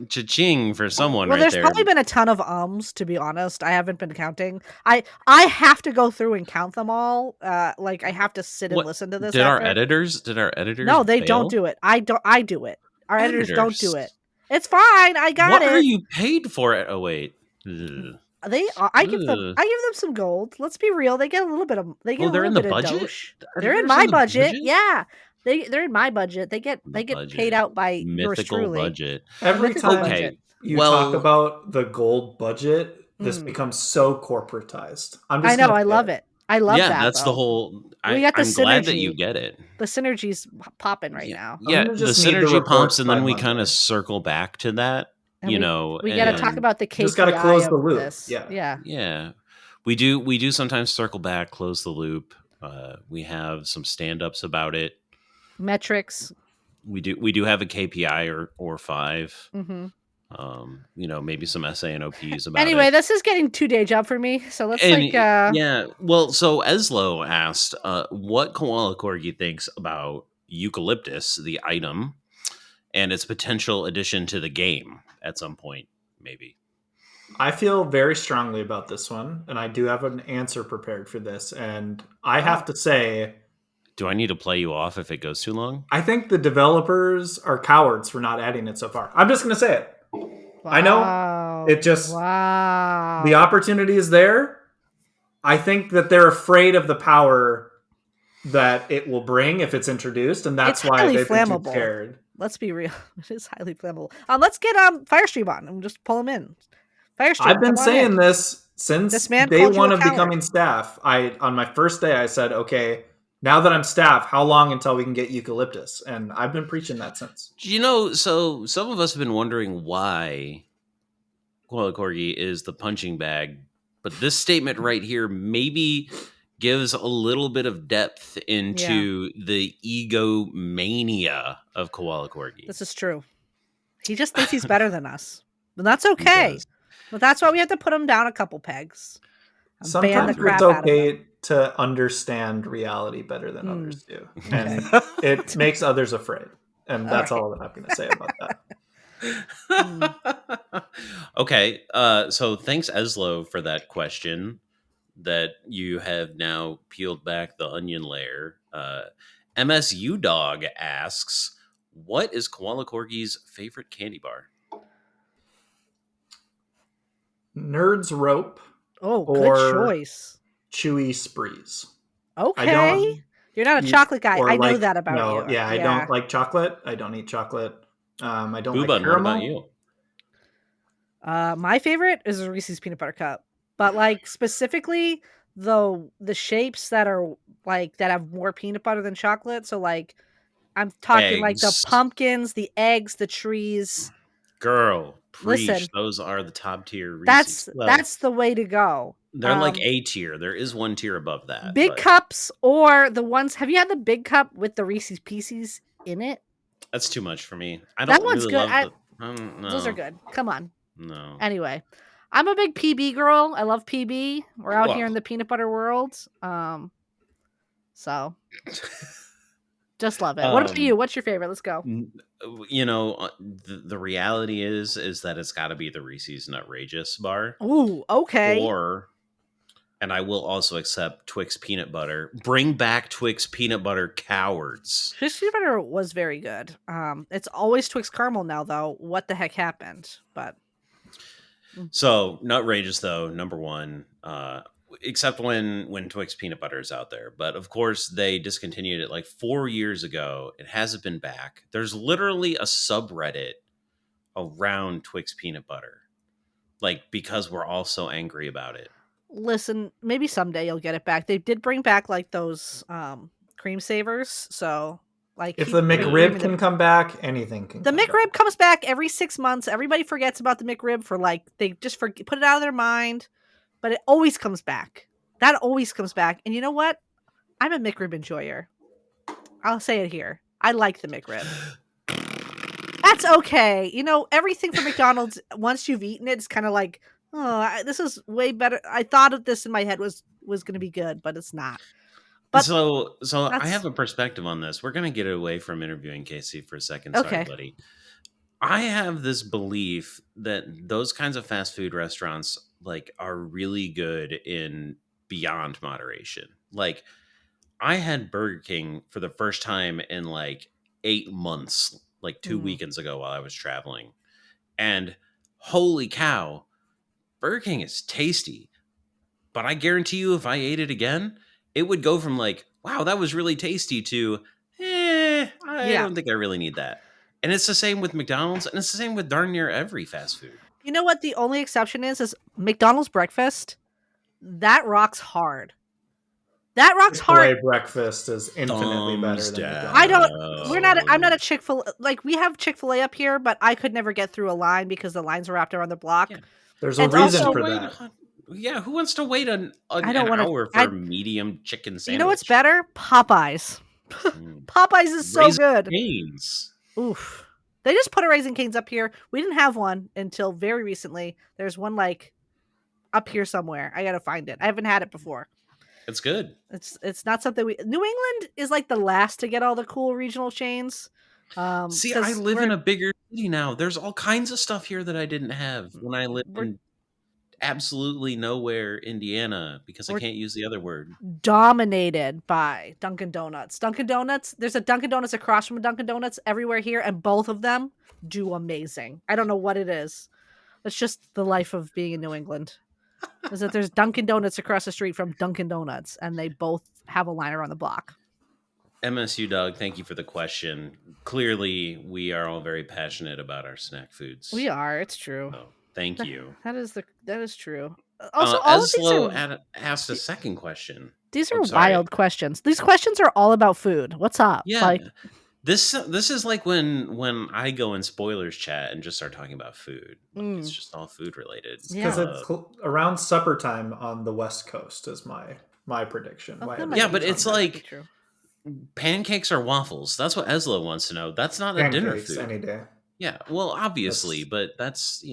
[SPEAKER 1] cha-ching for someone
[SPEAKER 2] Well,
[SPEAKER 1] right
[SPEAKER 2] there's
[SPEAKER 1] there.
[SPEAKER 2] probably been a ton of ums, to be honest. I haven't been counting. I have to go through and count them all. Like I have to sit and
[SPEAKER 1] What
[SPEAKER 2] listen to this
[SPEAKER 1] did our
[SPEAKER 2] after.
[SPEAKER 1] editors
[SPEAKER 2] No, they don't
[SPEAKER 1] bail?
[SPEAKER 2] do it. I do it. Our editors don't do it.
[SPEAKER 1] Editors.
[SPEAKER 2] It's fine. I got
[SPEAKER 1] What are
[SPEAKER 2] it.
[SPEAKER 1] you paid for it? Oh wait. Ugh.
[SPEAKER 2] I give them
[SPEAKER 1] Ugh.
[SPEAKER 2] some gold. Let's be real. They get a little bit of
[SPEAKER 1] Oh,
[SPEAKER 2] a
[SPEAKER 1] they're
[SPEAKER 2] little
[SPEAKER 1] in the
[SPEAKER 2] bit of
[SPEAKER 1] budget?
[SPEAKER 2] dosh.
[SPEAKER 1] The
[SPEAKER 2] They're in
[SPEAKER 1] editors
[SPEAKER 2] my
[SPEAKER 1] in the
[SPEAKER 2] budget.
[SPEAKER 1] budget?
[SPEAKER 2] Yeah. They're in my budget. They get
[SPEAKER 1] The
[SPEAKER 2] paid
[SPEAKER 1] budget.
[SPEAKER 2] out by yours
[SPEAKER 1] Mythical
[SPEAKER 2] truly.
[SPEAKER 1] budget.
[SPEAKER 2] The
[SPEAKER 3] Every
[SPEAKER 2] mythical
[SPEAKER 3] time
[SPEAKER 2] budget.
[SPEAKER 1] Okay.
[SPEAKER 3] you talk
[SPEAKER 1] Well,
[SPEAKER 3] about the gold budget, this
[SPEAKER 2] Mm.
[SPEAKER 3] becomes so corporatized. I'm
[SPEAKER 2] I
[SPEAKER 3] just
[SPEAKER 2] know.
[SPEAKER 3] gonna
[SPEAKER 2] I
[SPEAKER 3] say
[SPEAKER 2] love
[SPEAKER 3] it.
[SPEAKER 2] it. I love
[SPEAKER 1] yeah,
[SPEAKER 2] that
[SPEAKER 1] that's the
[SPEAKER 2] though.
[SPEAKER 1] whole
[SPEAKER 2] We got the
[SPEAKER 1] I'm glad that you
[SPEAKER 2] synergy.
[SPEAKER 1] get it.
[SPEAKER 2] The synergy's popping right now.
[SPEAKER 3] I'm
[SPEAKER 1] Yeah,
[SPEAKER 3] gonna
[SPEAKER 1] the
[SPEAKER 3] just need the
[SPEAKER 1] synergy pumps
[SPEAKER 3] reports
[SPEAKER 1] and
[SPEAKER 3] by
[SPEAKER 1] then we
[SPEAKER 3] Monday.
[SPEAKER 1] kind of circle back to that,
[SPEAKER 2] And
[SPEAKER 1] you know,
[SPEAKER 2] we got to talk
[SPEAKER 1] and
[SPEAKER 2] about the KPI
[SPEAKER 3] just gotta close the
[SPEAKER 2] of
[SPEAKER 3] loop.
[SPEAKER 2] this.
[SPEAKER 3] Yeah.
[SPEAKER 2] Yeah.
[SPEAKER 1] we do sometimes circle back, close the loop. We have some stand-ups about it.
[SPEAKER 2] Metrics.
[SPEAKER 1] We do have a KPI or 5.
[SPEAKER 2] Mm-hmm.
[SPEAKER 1] You know, maybe some SANOPs about
[SPEAKER 2] Anyway,
[SPEAKER 1] it.
[SPEAKER 2] this is getting too day job for me. So let's
[SPEAKER 1] And
[SPEAKER 2] like
[SPEAKER 1] well, so Eslo asked what KoalaCorgi thinks about eucalyptus, the item, and its potential addition to the game at some point, maybe.
[SPEAKER 3] I feel very strongly about this one, and I do have an answer prepared for this. And I have to say,
[SPEAKER 1] Do I need to play you off if it goes too long?
[SPEAKER 3] I think the developers are cowards for not adding it so far. I'm just going to say it. I know it just the opportunity is there. I think that they're afraid of the power that it will bring if it's introduced, and that's why they've been too scared.
[SPEAKER 2] Let's be real; it is highly flammable. Let's get Firestream on and just pull him in. Firestream,
[SPEAKER 3] I've been saying this since day one of becoming staff. On my first day, I said, "Okay, now that I'm staff, how long until we can get eucalyptus?" And I've been preaching that since.
[SPEAKER 1] You know, so some of us have been wondering why KoalaCorgi is the punching bag, but this statement right here maybe gives a little bit of depth into the egomania of KoalaCorgi.
[SPEAKER 2] This is true. He just thinks he's better than us, but that's okay. But that's why we have to put him down a couple pegs.
[SPEAKER 3] Sometimes it's okay to understand reality better than others do, and it makes others afraid. And that's all that I'm going to say about
[SPEAKER 1] that. Okay, so thanks, Eslo, for that question that you have now peeled back the onion layer. MSU Dog asks, what is KoalaCorgi's favorite candy bar?
[SPEAKER 3] Nerd's Rope.
[SPEAKER 2] Oh, good choice.
[SPEAKER 3] Chewy Sprees.
[SPEAKER 2] Okay. You're not a chocolate guy. I know that about you.
[SPEAKER 3] Yeah, I don't like chocolate. I don't eat chocolate. I don't
[SPEAKER 1] boobun,
[SPEAKER 3] like caramel.
[SPEAKER 1] What
[SPEAKER 2] you?
[SPEAKER 1] about
[SPEAKER 2] My favorite is a Reese's Peanut Butter Cup. But like specifically the shapes that are like that have more peanut butter than chocolate. So like I'm talking like the pumpkins, the eggs, the trees.
[SPEAKER 1] Girl, preach.
[SPEAKER 2] Listen,
[SPEAKER 1] those are the top tier Reese's.
[SPEAKER 2] That's the way to go.
[SPEAKER 1] They're like A tier. There is one tier above that.
[SPEAKER 2] Big cups or the ones. Have you had the big cup with the Reese's Pieces in it?
[SPEAKER 1] That's too much for me. I don't. That one's really good. No.
[SPEAKER 2] Those are good. Come on.
[SPEAKER 1] No.
[SPEAKER 2] Anyway, I'm a big PB girl. I love PB. We're out here in the peanut butter world. So just love it. What about you? What's your favorite? Let's go.
[SPEAKER 1] You know, the reality is that it's got to be the Reese's Nutrageous bar.
[SPEAKER 2] Ooh, okay.
[SPEAKER 1] And I will also accept Twix peanut butter. Bring back Twix peanut butter, cowards.
[SPEAKER 2] Twix peanut butter was very good. It's always Twix caramel now, though. What the heck happened? But
[SPEAKER 1] so Nutrageous, though, number one. Except when Twix peanut butter is out there. But of course, they discontinued it like 4 years ago. It hasn't been back. There's literally a subreddit around Twix peanut butter, like because we're all so angry about it.
[SPEAKER 2] Listen, maybe someday you'll get it back. They did bring back like those cream savers. So like
[SPEAKER 3] if the McRib can come back, anything can.
[SPEAKER 2] The McRib comes back every 6 months. Everybody forgets about the McRib for like they just put it out of their mind. But it always comes back. That always comes back. And you know what? I'm a McRib enjoyer. I'll say it here. I like the McRib. That's okay. You know, everything from McDonald's, once you've eaten it, it's kind of like, oh, this is way better. I thought of this in my head was going to be good, but it's not. But
[SPEAKER 1] so I
[SPEAKER 2] that's
[SPEAKER 1] have a perspective on this. We're gonna get away from interviewing Casey for a second. Sorry,
[SPEAKER 2] okay.
[SPEAKER 1] buddy. I have this belief that those kinds of fast food restaurants like are really good in beyond moderation. Like I had Burger King for the first time in like 8 months, like 2
[SPEAKER 2] Mm.
[SPEAKER 1] weekends ago while I was traveling. And holy cow, Burger King is tasty. But I guarantee you if I ate it again, it would go from like, wow, that was really tasty to I
[SPEAKER 2] Yeah.
[SPEAKER 1] don't think I really need that. And it's the same with McDonald's, and it's the same with darn near every fast food.
[SPEAKER 2] You know what the only exception is McDonald's breakfast. That rocks hard. That rocks hard.
[SPEAKER 3] Chick-fil-A breakfast is infinitely better
[SPEAKER 1] Thumbs
[SPEAKER 3] than
[SPEAKER 1] down.
[SPEAKER 3] McDonald's.
[SPEAKER 2] I'm not a Chick-fil-A. Like, we have Chick-fil-A up here, but I could never get through a line because the lines are wrapped around the block.
[SPEAKER 1] Yeah.
[SPEAKER 3] There's a
[SPEAKER 2] It's
[SPEAKER 3] reason
[SPEAKER 2] also-
[SPEAKER 3] for
[SPEAKER 1] wait,
[SPEAKER 3] that.
[SPEAKER 1] Yeah, who wants to wait an
[SPEAKER 2] I don't wanna-
[SPEAKER 1] hour for medium chicken sandwich?
[SPEAKER 2] You know what's better? Popeyes. Popeyes is so
[SPEAKER 1] Raising
[SPEAKER 2] good.
[SPEAKER 1] Cane's.
[SPEAKER 2] Oof. They just put a Raising Cane's up here. We didn't have one until very recently. There's one like up here somewhere. I gotta find it. I haven't had it before.
[SPEAKER 1] It's good.
[SPEAKER 2] It's not something we. New England is like the last to get all the cool regional chains.
[SPEAKER 1] See, I live in a bigger city now. There's all kinds of stuff here that I didn't have when I lived in absolutely nowhere, Indiana, because I can't use the other word.
[SPEAKER 2] Dominated by Dunkin' Donuts. Dunkin' Donuts. There's a Dunkin' Donuts across from a Dunkin' Donuts everywhere here, and both of them do amazing. I don't know what it is. It's just the life of being in New England. Is that there's Dunkin' Donuts across the street from Dunkin' Donuts, and they both have a line around the block.
[SPEAKER 1] MSU Dog, thank you for the question. Clearly, we are all very passionate about our snack foods.
[SPEAKER 2] We are. It's true.
[SPEAKER 1] So, thank you.
[SPEAKER 2] That is true. Also, all of these are,
[SPEAKER 1] asked a second question.
[SPEAKER 2] These are wild questions. These questions are all about food. What's up?
[SPEAKER 1] Yeah.
[SPEAKER 2] Like,
[SPEAKER 1] this is like when I go in spoilers chat and just start talking about food. Like, it's just all food related.
[SPEAKER 3] Because it's around supper time on the West Coast is my prediction.
[SPEAKER 1] Yeah, but it's like pancakes or waffles. That's what Esla wants to know. That's not a dinner food.
[SPEAKER 3] Any day.
[SPEAKER 1] Yeah, well, obviously, but that's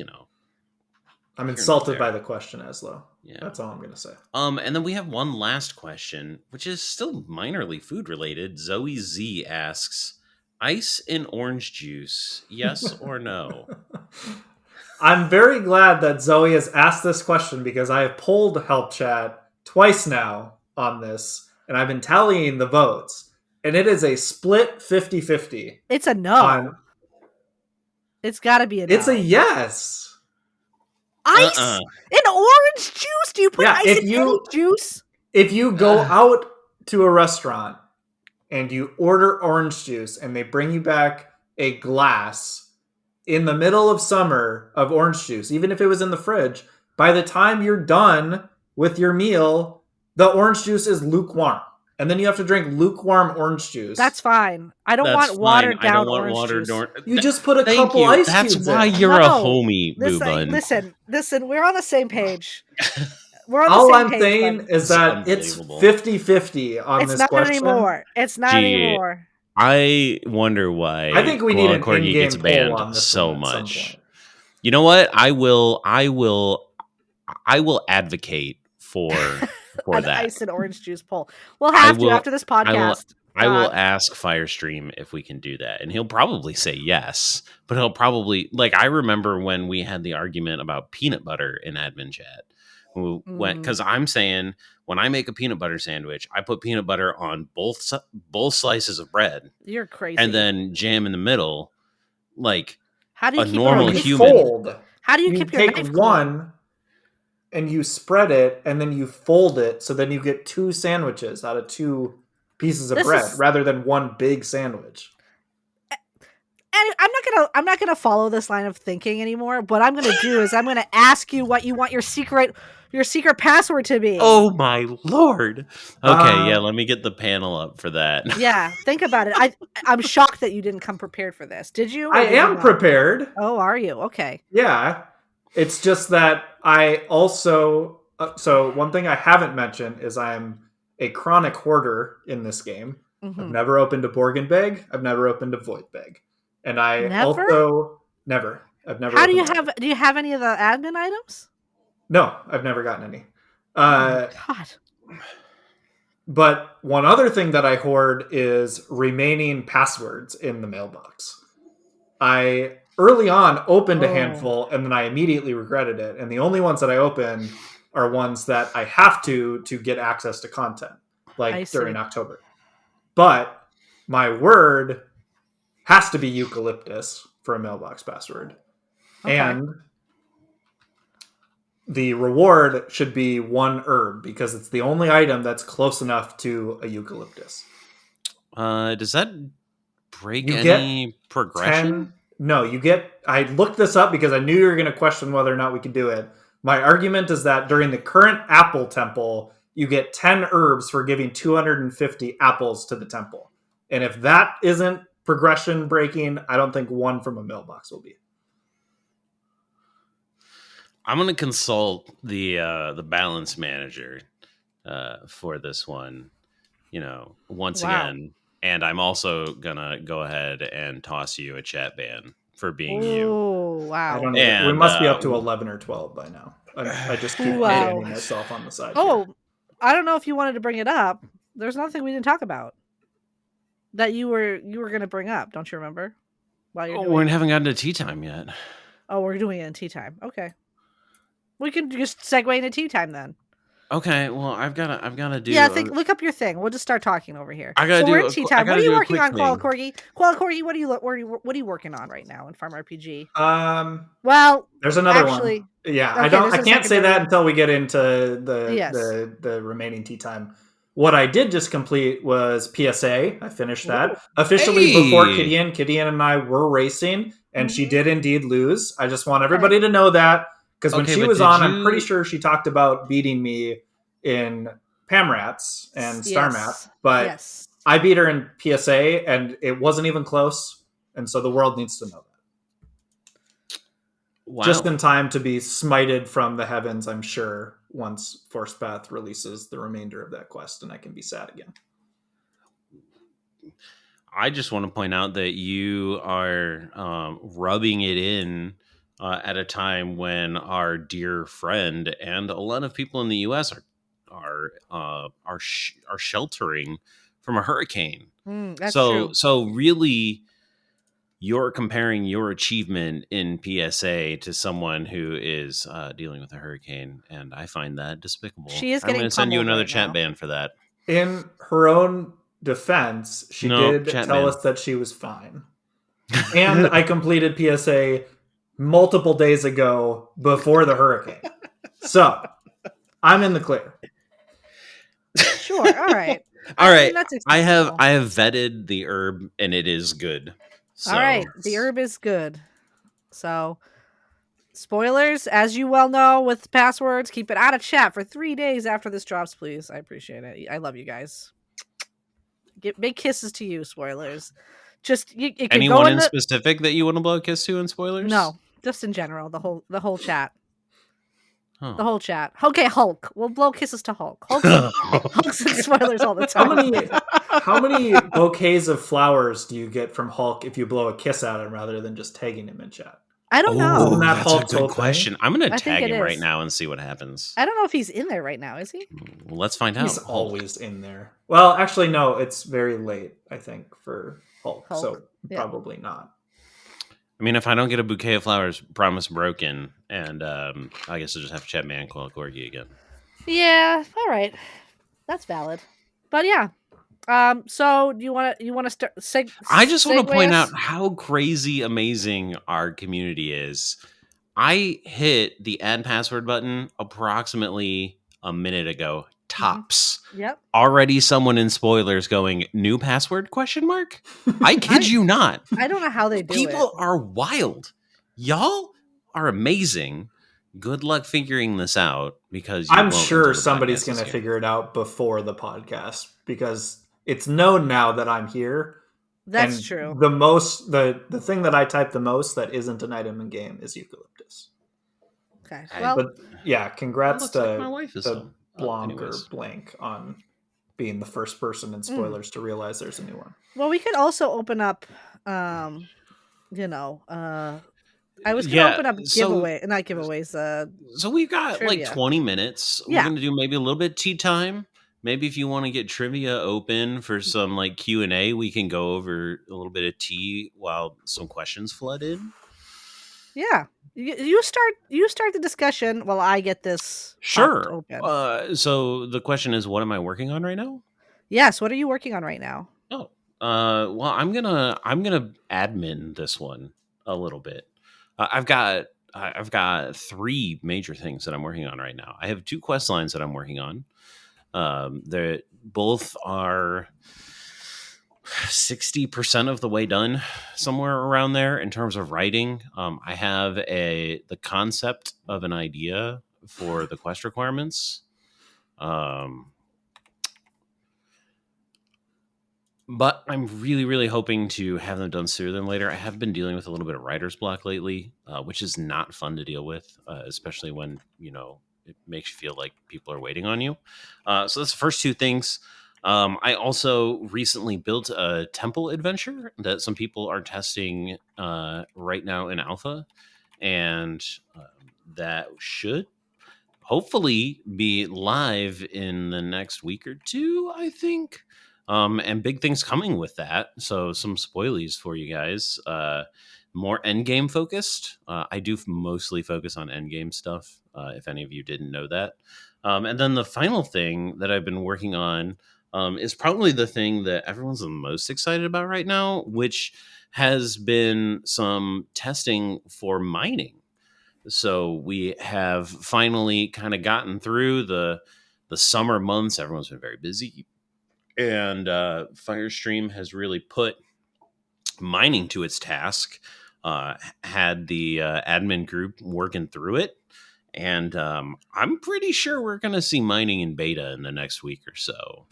[SPEAKER 3] I'm insulted by the question, Eslo.
[SPEAKER 1] Yeah,
[SPEAKER 3] that's all I'm gonna say.
[SPEAKER 1] And then we have one last question, which is still minorly food related. Zoe Z asks, "Ice in orange juice, yes or no?"
[SPEAKER 3] I'm very glad that Zoe has asked this question because I have polled Help Chat twice now on this, and I've been tallying the votes, and it is a split 50-50.
[SPEAKER 2] It's a no. It's got to be a no.
[SPEAKER 3] It's a yes.
[SPEAKER 2] Ice in orange juice? Do you put ice in orange juice?
[SPEAKER 3] If you go out to a restaurant and you order orange juice and they bring you back a glass in the middle of summer of orange juice, even if it was in the fridge, by the time you're done with your meal, the orange juice is lukewarm. And then you have to drink lukewarm orange juice.
[SPEAKER 2] That's fine. I don't want watered down orange juice.
[SPEAKER 3] You just put a couple ice cubes in.
[SPEAKER 1] That's why you're a homie, boobun.
[SPEAKER 2] Listen, we're on the same page. We're on
[SPEAKER 3] All
[SPEAKER 2] the same
[SPEAKER 3] I'm
[SPEAKER 2] page,
[SPEAKER 3] saying is that it's 50-50 on this question.
[SPEAKER 2] It's not anymore.
[SPEAKER 1] I wonder why.
[SPEAKER 3] I think we need an
[SPEAKER 1] KoalaCorgi
[SPEAKER 3] in-game
[SPEAKER 1] gets banned
[SPEAKER 3] poll on this
[SPEAKER 1] so
[SPEAKER 3] one at some
[SPEAKER 1] much.
[SPEAKER 3] point.
[SPEAKER 1] You know what? I will advocate for
[SPEAKER 2] an
[SPEAKER 1] that.
[SPEAKER 2] Ice and orange juice poll. We'll have to after this podcast.
[SPEAKER 1] I will ask Firestream if we can do that, and he'll probably say yes. But he'll probably I remember when we had the argument about peanut butter in admin chat. Because I'm saying when I make a peanut butter sandwich, I put peanut butter on both slices of bread.
[SPEAKER 2] You're crazy.
[SPEAKER 1] And then jam in the middle, like
[SPEAKER 2] how do you
[SPEAKER 1] a
[SPEAKER 2] keep
[SPEAKER 1] normal
[SPEAKER 2] your
[SPEAKER 1] human.
[SPEAKER 3] Fold.
[SPEAKER 2] How do you keep your
[SPEAKER 3] take
[SPEAKER 2] knife
[SPEAKER 3] one and you spread it and then you fold it, so then you get two sandwiches out of two pieces of bread rather than one big sandwich.
[SPEAKER 2] And I'm not gonna follow this line of thinking anymore. What I'm gonna do is I'm gonna ask you what you want your secret password to be.
[SPEAKER 1] Oh my lord! Okay, let me get the panel up for that.
[SPEAKER 2] Yeah, think about it. I'm shocked that you didn't come prepared for this. Did you?
[SPEAKER 3] I am prepared.
[SPEAKER 2] Oh, are you? Okay.
[SPEAKER 3] Yeah, it's just that I also. So one thing I haven't mentioned is I am a chronic hoarder in this game. Mm-hmm. I've never opened a Borgen bag. I've never opened a Void bag. And I also never. I've never.
[SPEAKER 2] How do you have? Do you have any of the admin items?
[SPEAKER 3] No, I've never gotten any.
[SPEAKER 2] God.
[SPEAKER 3] But one other thing that I hoard is remaining passwords in the mailbox. I early on opened a handful and then I immediately regretted it. And the only ones that I open are ones that I have to get access to content, like during October. But my word has to be eucalyptus for a mailbox password. Okay. And the reward should be 1 herb because it's the only item that's close enough to a eucalyptus.
[SPEAKER 1] Does that break any progression?
[SPEAKER 3] No, you get... I looked this up because I knew you were going to question whether or not we could do it. My argument is that during the current apple temple, you get 10 herbs for giving 250 apples to the temple. And if that isn't progression breaking, I don't think 1 from a mailbox will be.
[SPEAKER 1] I'm going to consult the balance manager for this one, once again. And I'm also going to go ahead and toss you a chat ban for being you.
[SPEAKER 2] Oh, wow.
[SPEAKER 3] I don't know. And, we must be up to 11 or 12 by now. I just keep hitting myself on the side.
[SPEAKER 2] Oh, here. I don't know if you wanted to bring it up. There's nothing we didn't talk about that you were going to bring up. Don't you remember?
[SPEAKER 1] We haven't gotten to tea time yet.
[SPEAKER 2] Oh, we're doing it in tea time. Okay. We can just segue into tea time then.
[SPEAKER 1] Okay, well, I've got to do...
[SPEAKER 2] Yeah, look up your thing. We'll just start talking over here.
[SPEAKER 1] We're
[SPEAKER 2] in tea time. What are you working on, KoalaCorgi? KoalaCorgi, what are you working on right now in FarmRPG? Well,
[SPEAKER 3] there's another one. Yeah, okay, I can't say that until we get into the remaining tea time. What I did just complete was PSA. I finished that officially before Kidian. Kidian and I were racing, and she did indeed lose. I just want everybody to know that. Because when she was on, I'm pretty sure she talked about beating me in PAMRATS and Star Map. But I beat her in PSA, and it wasn't even close. And so the world needs to know that. Wow. Just in time to be smited from the heavens, I'm sure, once Forcepath releases the remainder of that quest, and I can be sad again.
[SPEAKER 1] I just want to point out that you are rubbing it in at a time when our dear friend and a lot of people in the U.S. are sheltering from a hurricane.
[SPEAKER 2] That's true.
[SPEAKER 1] So really, you're comparing your achievement in PSA to someone who is dealing with a hurricane, and I find that despicable.
[SPEAKER 2] She is getting
[SPEAKER 1] I'm going to send you another chat ban for that.
[SPEAKER 3] In her own defense, she did tell us that she was fine. And I completed PSA multiple days ago before the hurricane. So, I'm in the clear.
[SPEAKER 2] Sure, all right.
[SPEAKER 1] All right. I have vetted the herb and it is good. So.
[SPEAKER 2] All right, the herb is good. So, spoilers, as you well know with passwords, keep it out of chat for 3 days after this drops, please. I appreciate it. I love you guys. Get big kisses to you, spoilers. Just it
[SPEAKER 1] anyone in specific that you want to blow a kiss to in spoilers?
[SPEAKER 2] No, just in general, the whole chat. Huh. The whole chat. Okay, Hulk. We'll blow kisses to Hulk. Hulk's in spoilers all the time.
[SPEAKER 3] How many bouquets of flowers do you get from Hulk if you blow a kiss at him rather than just tagging him in chat?
[SPEAKER 2] I don't know.
[SPEAKER 3] Isn't that
[SPEAKER 1] that's
[SPEAKER 3] Hulk's
[SPEAKER 1] a good question. I'm going to tag him
[SPEAKER 2] is.
[SPEAKER 1] right now and see what happens.
[SPEAKER 2] I don't know if he's in there right now. Is he?
[SPEAKER 1] Well, let's find out.
[SPEAKER 3] He's always in there. Well, actually, no. It's very late, I think, for Hulk. So probably not.
[SPEAKER 1] I mean, if I don't get a bouquet of flowers, promise broken, and I guess I'll just have to chat man KoalaCorgi again.
[SPEAKER 2] Yeah, all right, that's valid. But yeah, so do you want to start?
[SPEAKER 1] I just want to point out how crazy amazing our community is. I hit the add password button approximately a minute ago. Tops.
[SPEAKER 2] Mm-hmm. Yep.
[SPEAKER 1] Already someone in spoilers going, new password ? I kid you not.
[SPEAKER 2] I don't know how they do
[SPEAKER 1] People are wild. Y'all are amazing. Good luck figuring this out because
[SPEAKER 3] I'm sure somebody's going to figure it out before the podcast because it's known now that I'm here.
[SPEAKER 2] That's true.
[SPEAKER 3] The thing that I type the most that isn't an item in game is eucalyptus.
[SPEAKER 2] Okay. Well,
[SPEAKER 3] but yeah, congrats to
[SPEAKER 1] my wife is
[SPEAKER 3] Blanc or Blank on being the first person in spoilers to realize there's a new one.
[SPEAKER 2] Well, we could also open up, I was going to open up not giveaways.
[SPEAKER 1] So we've got
[SPEAKER 2] trivia.
[SPEAKER 1] like 20 minutes. We're going to do maybe a little bit tea time. maybe if you want to get trivia open for some like Q&A, we can go over a little bit of tea while some questions flood in.
[SPEAKER 2] Yeah. You start the discussion while I get this popped
[SPEAKER 1] Sure.
[SPEAKER 2] open.
[SPEAKER 1] So the question is, what am I working on right now?
[SPEAKER 2] Yes, what are you working on right now?
[SPEAKER 1] Oh, well, I'm gonna admin this one a little bit. I've got three major things that I'm working on right now. I have two quest lines that I'm working on. They both are 60% of the way done, somewhere around there in terms of writing. I have the concept of an idea for the quest requirements. But I'm really, really hoping to have them done sooner than later. I have been dealing with a little bit of writer's block lately, which is not fun to deal with, especially when, it makes you feel like people are waiting on you. So that's the first two things. I also recently built a temple adventure that some people are testing right now in alpha, and that should hopefully be live in the next week or two, I think. And big things coming with that. So some spoilies for you guys. More endgame focused. I do mostly focus on endgame stuff, if any of you didn't know that. And then the final thing that I've been working on is probably the thing that everyone's the most excited about right now, which has been some testing for mining. So we have finally kind of gotten through the summer months. Everyone's been very busy, and Firestream has really put mining to its task. Had the admin group working through it, and I'm pretty sure we're going to see mining in beta in the next week or so.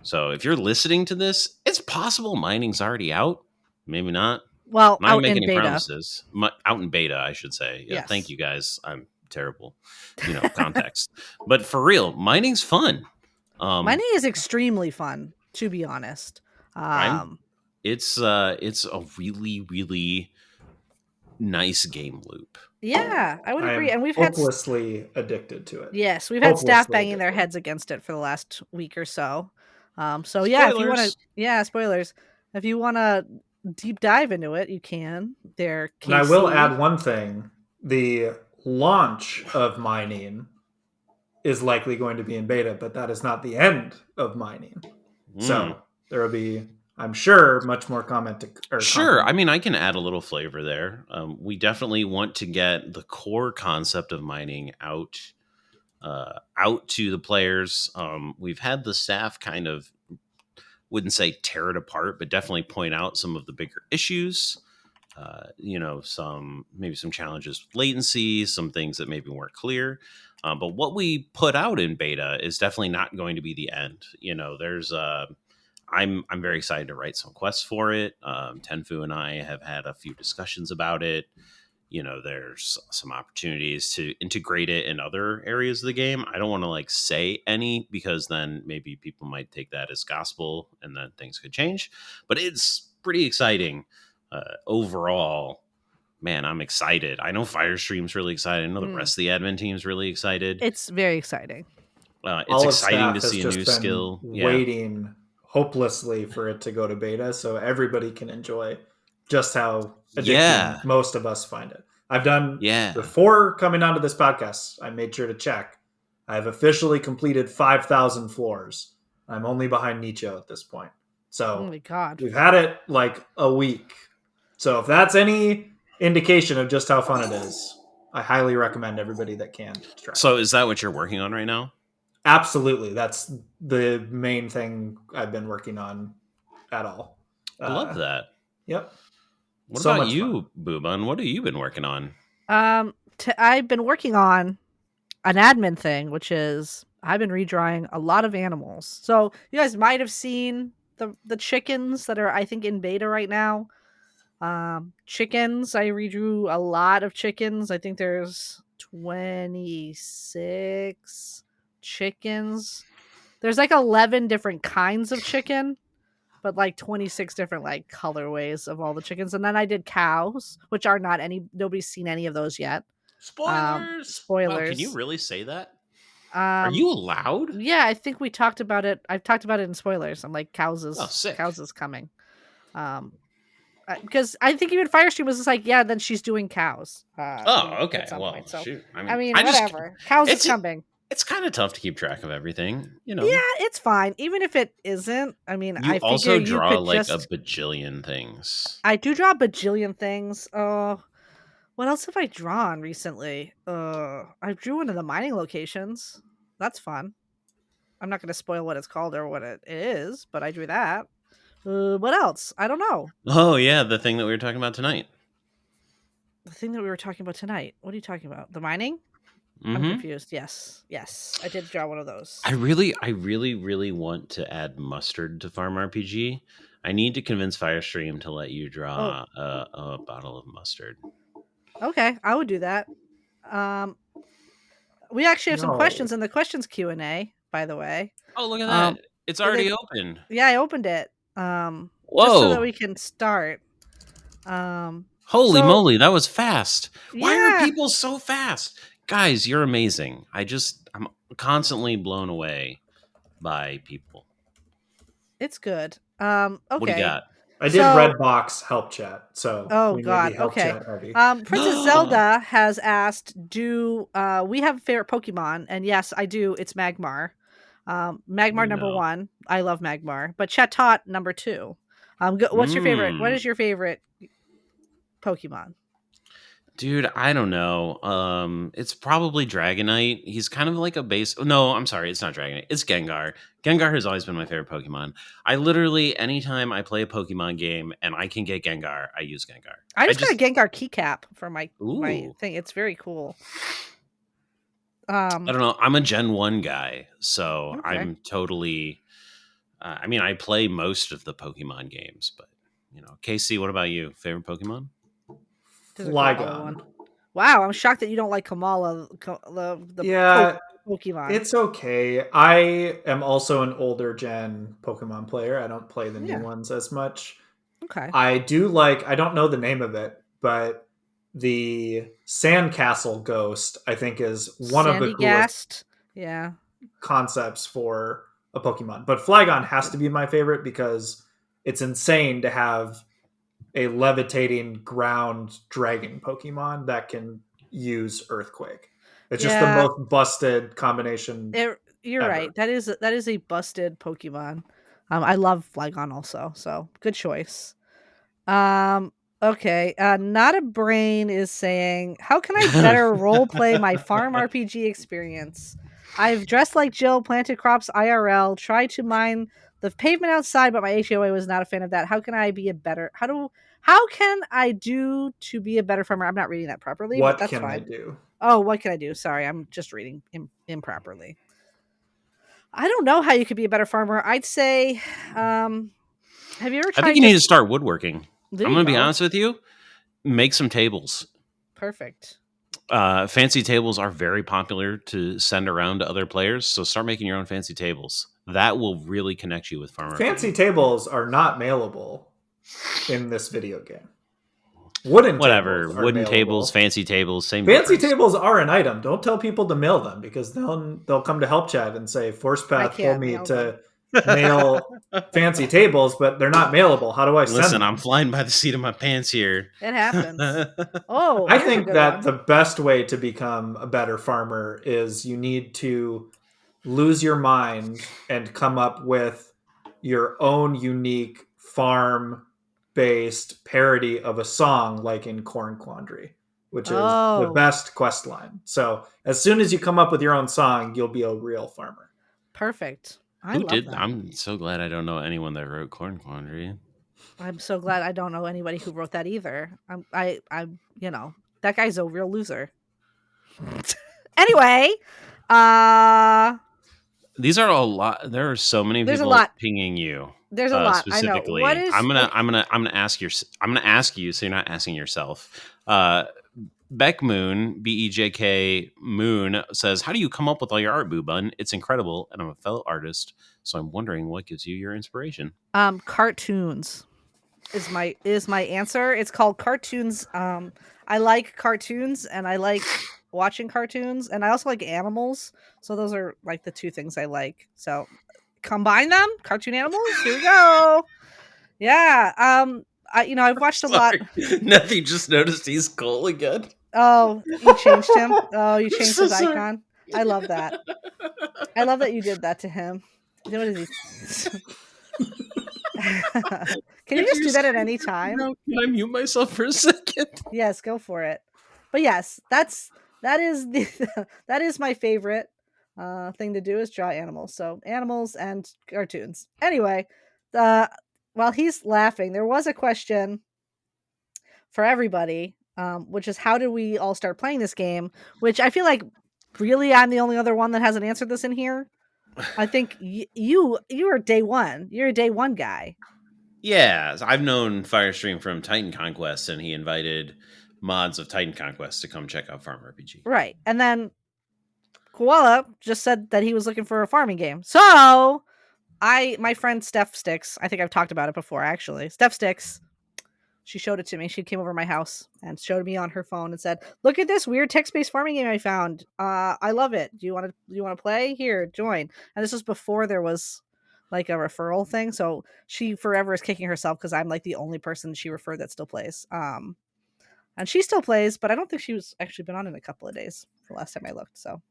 [SPEAKER 1] So if you're listening to this, it's possible mining's already out. Maybe not.
[SPEAKER 2] Well,
[SPEAKER 1] I'm not gonna
[SPEAKER 2] out
[SPEAKER 1] make
[SPEAKER 2] in
[SPEAKER 1] any
[SPEAKER 2] beta.
[SPEAKER 1] promises. Out in beta, I should say. Yeah, thank
[SPEAKER 2] Yes.
[SPEAKER 1] you guys. I'm terrible, context. But for real, mining's fun.
[SPEAKER 2] Mining is extremely fun, to be honest.
[SPEAKER 1] I'm.
[SPEAKER 2] Um,
[SPEAKER 1] It's a really really nice game loop.
[SPEAKER 2] yeah, I would
[SPEAKER 3] I
[SPEAKER 2] agree.
[SPEAKER 3] am
[SPEAKER 2] And
[SPEAKER 3] hopelessly addicted to it.
[SPEAKER 2] we've had staff
[SPEAKER 3] Hopelessly
[SPEAKER 2] banging their
[SPEAKER 3] addicted.
[SPEAKER 2] heads against it for the last week or so. So yeah, if you want to,
[SPEAKER 1] Spoilers.
[SPEAKER 2] yeah, spoilers. If you want to deep dive into it, you can. They're
[SPEAKER 3] And I will add
[SPEAKER 2] KC.
[SPEAKER 3] one thing: the launch of mining is likely going to be in beta, but that is not the end of mining.
[SPEAKER 1] Mm.
[SPEAKER 3] So there will be, I'm sure, much more
[SPEAKER 1] Sure.
[SPEAKER 3] content.
[SPEAKER 1] I mean, I can add a little flavor there. We definitely want to get the core concept of mining out to the players. We've had the staff kind of, wouldn't say tear it apart, but definitely point out some of the bigger issues. Maybe some challenges with latency, some things that maybe weren't clear. But what we put out in beta is definitely not going to be the end. There's I'm very excited to write some quests for it. Tenfu and I have had a few discussions about it. There's some opportunities to integrate it in other areas of the game. I don't want to say any, because then maybe people might take that as gospel and then things could change. But it's pretty exciting overall. Man, I'm excited. I know Firestream's really excited. I know the
[SPEAKER 2] Mm,
[SPEAKER 1] rest of the admin team's really excited.
[SPEAKER 2] it's very exciting.
[SPEAKER 1] It's
[SPEAKER 3] All of
[SPEAKER 1] exciting to
[SPEAKER 3] staff has
[SPEAKER 1] see a new
[SPEAKER 3] just been
[SPEAKER 1] skill. Yeah.
[SPEAKER 3] waiting hopelessly for it to go to beta so everybody can enjoy just how addicting
[SPEAKER 1] Yeah.
[SPEAKER 3] most of us find it. I've done,
[SPEAKER 1] Yeah.
[SPEAKER 3] before coming onto this podcast, I made sure to check. I've officially completed 5,000 floors. I'm only behind Nicho at this point.
[SPEAKER 2] Oh
[SPEAKER 3] So
[SPEAKER 2] my god.
[SPEAKER 3] we've had it like a week. So if that's any indication of just how fun it is, I highly recommend everybody that can to try it.
[SPEAKER 1] So is that what you're working on right now?
[SPEAKER 3] Absolutely. That's the main thing I've been working on at all.
[SPEAKER 1] I love
[SPEAKER 3] Uh,
[SPEAKER 1] that.
[SPEAKER 3] yep.
[SPEAKER 1] What
[SPEAKER 3] So
[SPEAKER 1] about
[SPEAKER 3] much fun.
[SPEAKER 1] you, Boobun? What have you been working on?
[SPEAKER 2] I've been working on an admin thing, which is I've been redrawing a lot of animals. So you guys might have seen the chickens that are, I think, in beta right now. Chickens, I redrew a lot of chickens. I think there's 26 chickens. There's like 11 different kinds of chicken, but like 26 different like colorways of all the chickens. And then I did cows, which are not any, nobody's seen any of those yet.
[SPEAKER 1] Spoilers. Wow, can you
[SPEAKER 2] Spoilers.
[SPEAKER 1] really say that? Are you allowed?
[SPEAKER 2] Yeah, I think we talked about it. I've talked about it in spoilers. I'm like,
[SPEAKER 1] Oh, sick.
[SPEAKER 2] Cows is coming. Because I think even Firestream was just like, yeah, then she's doing cows.
[SPEAKER 1] Oh, okay.
[SPEAKER 2] At some
[SPEAKER 1] Well,
[SPEAKER 2] point. So,
[SPEAKER 1] shoot. I
[SPEAKER 2] I
[SPEAKER 1] mean,
[SPEAKER 2] mean, whatever. Cows is
[SPEAKER 1] it's
[SPEAKER 2] coming.
[SPEAKER 1] it's kind of tough to keep track of everything,
[SPEAKER 2] Yeah, it's fine. Even if it isn't, I mean,
[SPEAKER 1] You
[SPEAKER 2] I figure
[SPEAKER 1] also
[SPEAKER 2] you
[SPEAKER 1] draw
[SPEAKER 2] could
[SPEAKER 1] like a
[SPEAKER 2] just.
[SPEAKER 1] bajillion things.
[SPEAKER 2] I do draw a bajillion things. What else have I drawn recently? I drew one of the mining locations. That's fun. I'm not going to spoil what it's called or what it is, but I drew that. What else? I don't know.
[SPEAKER 1] Oh yeah, the thing that we were talking about tonight.
[SPEAKER 2] The thing that we were talking about tonight. What are you talking about? The mining? I'm
[SPEAKER 1] Mm-hmm.
[SPEAKER 2] confused. Yes. I did draw one of those.
[SPEAKER 1] I really want to add mustard to FarmRPG. I need to convince Firestream to let you draw a bottle of mustard.
[SPEAKER 2] Okay, I would do that. We actually have some
[SPEAKER 3] No.
[SPEAKER 2] questions in the questions Q&A, by the way.
[SPEAKER 1] Oh, look at that. It's already open.
[SPEAKER 2] Yeah, I opened it. Just so that
[SPEAKER 1] Whoa.
[SPEAKER 2] we can start.
[SPEAKER 1] Holy
[SPEAKER 2] So
[SPEAKER 1] moly, that was fast. Why are
[SPEAKER 2] yeah,
[SPEAKER 1] people so fast? Guys, you're amazing. I'm constantly blown away by people.
[SPEAKER 2] it's good.
[SPEAKER 1] What do you
[SPEAKER 2] Okay.
[SPEAKER 1] got?
[SPEAKER 3] I did
[SPEAKER 2] So,
[SPEAKER 3] red box help chat, so
[SPEAKER 2] oh
[SPEAKER 3] we may be
[SPEAKER 2] god,
[SPEAKER 3] help
[SPEAKER 2] okay.
[SPEAKER 3] chat heavy.
[SPEAKER 2] Princess Zelda has asked, do we have a favorite Pokemon? And yes, I do. It's Magmar. Magmar number
[SPEAKER 1] No.
[SPEAKER 2] 1. I love Magmar. But Chatot number 2. What's your favorite? What is your favorite Pokemon?
[SPEAKER 1] Dude, I don't know. It's probably Dragonite. He's kind of like a base. No, I'm sorry, it's not Dragonite. It's Gengar. Gengar has always been my favorite Pokemon. I literally, anytime I play a Pokemon game and I can get Gengar, I use Gengar.
[SPEAKER 2] I just got a Gengar keycap for my
[SPEAKER 1] Ooh.
[SPEAKER 2] thing. It's very cool.
[SPEAKER 1] I don't know. I'm a Gen 1 guy, so
[SPEAKER 2] Okay.
[SPEAKER 1] I'm totally. I mean, I play most of the Pokemon games, but Casey, what about you? Favorite Pokemon?
[SPEAKER 2] There's a Koala one. Wow, I'm shocked that you don't like Kamala.
[SPEAKER 3] Yeah,
[SPEAKER 2] Pokemon.
[SPEAKER 3] it's okay. I am also an older gen Pokemon player. I don't play the new ones as much.
[SPEAKER 2] Okay.
[SPEAKER 3] I do like. I don't know the name of it, but the Sandcastle Ghost, I think, is one of the coolest.
[SPEAKER 2] Yeah.
[SPEAKER 3] Concepts for a Pokemon. But Flygon has to be my favorite because it's insane to have a levitating ground dragon Pokemon that can use Earthquake. It's just the most busted combination.
[SPEAKER 2] You're
[SPEAKER 3] ever.
[SPEAKER 2] right. That is a busted Pokemon. I love Flygon also, so good choice. Okay. Not a brain is saying, how can I better role play my farm RPG experience? I've dressed like Jill, planted crops IRL, tried to mine the pavement outside, but my HOA was not a fan of that. How can I be a better? How can I do to be a better farmer? I'm not reading that properly, but that's fine.
[SPEAKER 3] I do?
[SPEAKER 2] Oh, what can I do? Sorry, I'm just reading improperly. I don't know how you could be a better farmer. I'd say, have you ever tried?
[SPEAKER 1] I think you need to start woodworking.
[SPEAKER 2] I'm
[SPEAKER 1] going to be honest with you. Make some tables.
[SPEAKER 2] Perfect.
[SPEAKER 1] Fancy tables are very popular to send around to other players, so start making your own fancy tables. That will really connect you with farmer.
[SPEAKER 3] Fancy tables are not mailable in this video game. Wooden
[SPEAKER 1] tables, fancy tables, same.
[SPEAKER 3] Fancy
[SPEAKER 1] difference.
[SPEAKER 3] tables are an item. Don't tell people to mail them because they'll come to help chat and say forcepath told me to mail fancy tables, but they're not mailable. How do I send them?
[SPEAKER 1] I'm flying by the seat of my pants here.
[SPEAKER 2] It happens. Oh,
[SPEAKER 3] I think that the best way to become a better farmer is you need to lose your mind and come up with your own unique farm-based parody of a song, like in Corn Quandary, which is the best quest line. So as soon as you come up with your own song, you'll be a real farmer.
[SPEAKER 2] Perfect.
[SPEAKER 1] I'm so glad I don't know anyone that wrote Corn Quandary.
[SPEAKER 2] I'm so glad I don't know anybody who wrote that either. I'm that guy's a real loser. Anyway,
[SPEAKER 1] these are a lot. There are so many people pinging you.
[SPEAKER 2] There's a lot.
[SPEAKER 1] Specifically.
[SPEAKER 2] I know.
[SPEAKER 1] I'm gonna ask you. I'm gonna ask you, so you're not asking yourself. Beck Moon, BEJK Moon says, "How do you come up with all your art, boobun? It's incredible, and I'm a fellow artist, so I'm wondering what gives you your inspiration."
[SPEAKER 2] Cartoons is my answer. It's called cartoons. I like cartoons, and I like watching cartoons, and I also like animals. So those are like the two things I like. So combine them, cartoon animals. Here we go. Yeah. I've watched a lot.
[SPEAKER 1] Sorry. Nothing, just noticed he's Cole again.
[SPEAKER 2] Oh, you changed him. Oh, you
[SPEAKER 1] I'm
[SPEAKER 2] changed
[SPEAKER 1] so
[SPEAKER 2] his
[SPEAKER 1] sorry.
[SPEAKER 2] icon. I love that. I love that you did that to him. What is he? Can you
[SPEAKER 1] If
[SPEAKER 2] just
[SPEAKER 1] you're
[SPEAKER 2] do that at
[SPEAKER 1] screaming
[SPEAKER 2] any time?
[SPEAKER 1] now, can I mute myself for a second?
[SPEAKER 2] Yes, go for it. But yes, that is the that is my favorite thing to do is draw animals. So animals and cartoons. Anyway, while he's laughing, there was a question for everybody, which is how did we all start playing this game? Which I feel like really I'm the only other one that hasn't answered this in here. I think you are day one. You're a day one guy.
[SPEAKER 1] Yeah, I've known Firestream from Titan Conquest, and he invited mods of Titan Conquest to come check out FarmRPG.
[SPEAKER 2] Right. And then Koala just said that he was looking for a farming game. So my friend Steph Sticks, I think I've talked about it before actually. Steph Sticks, she showed it to me. She came over to my house and showed me on her phone and said, "Look at this weird text-based farming game I found. I love it. Do you want to play? Here, join." And this was before there was like a referral thing. So she forever is kicking herself because I'm like the only person she referred that still plays. And she still plays, but I don't think she was actually been on in a couple of days the last time I looked. So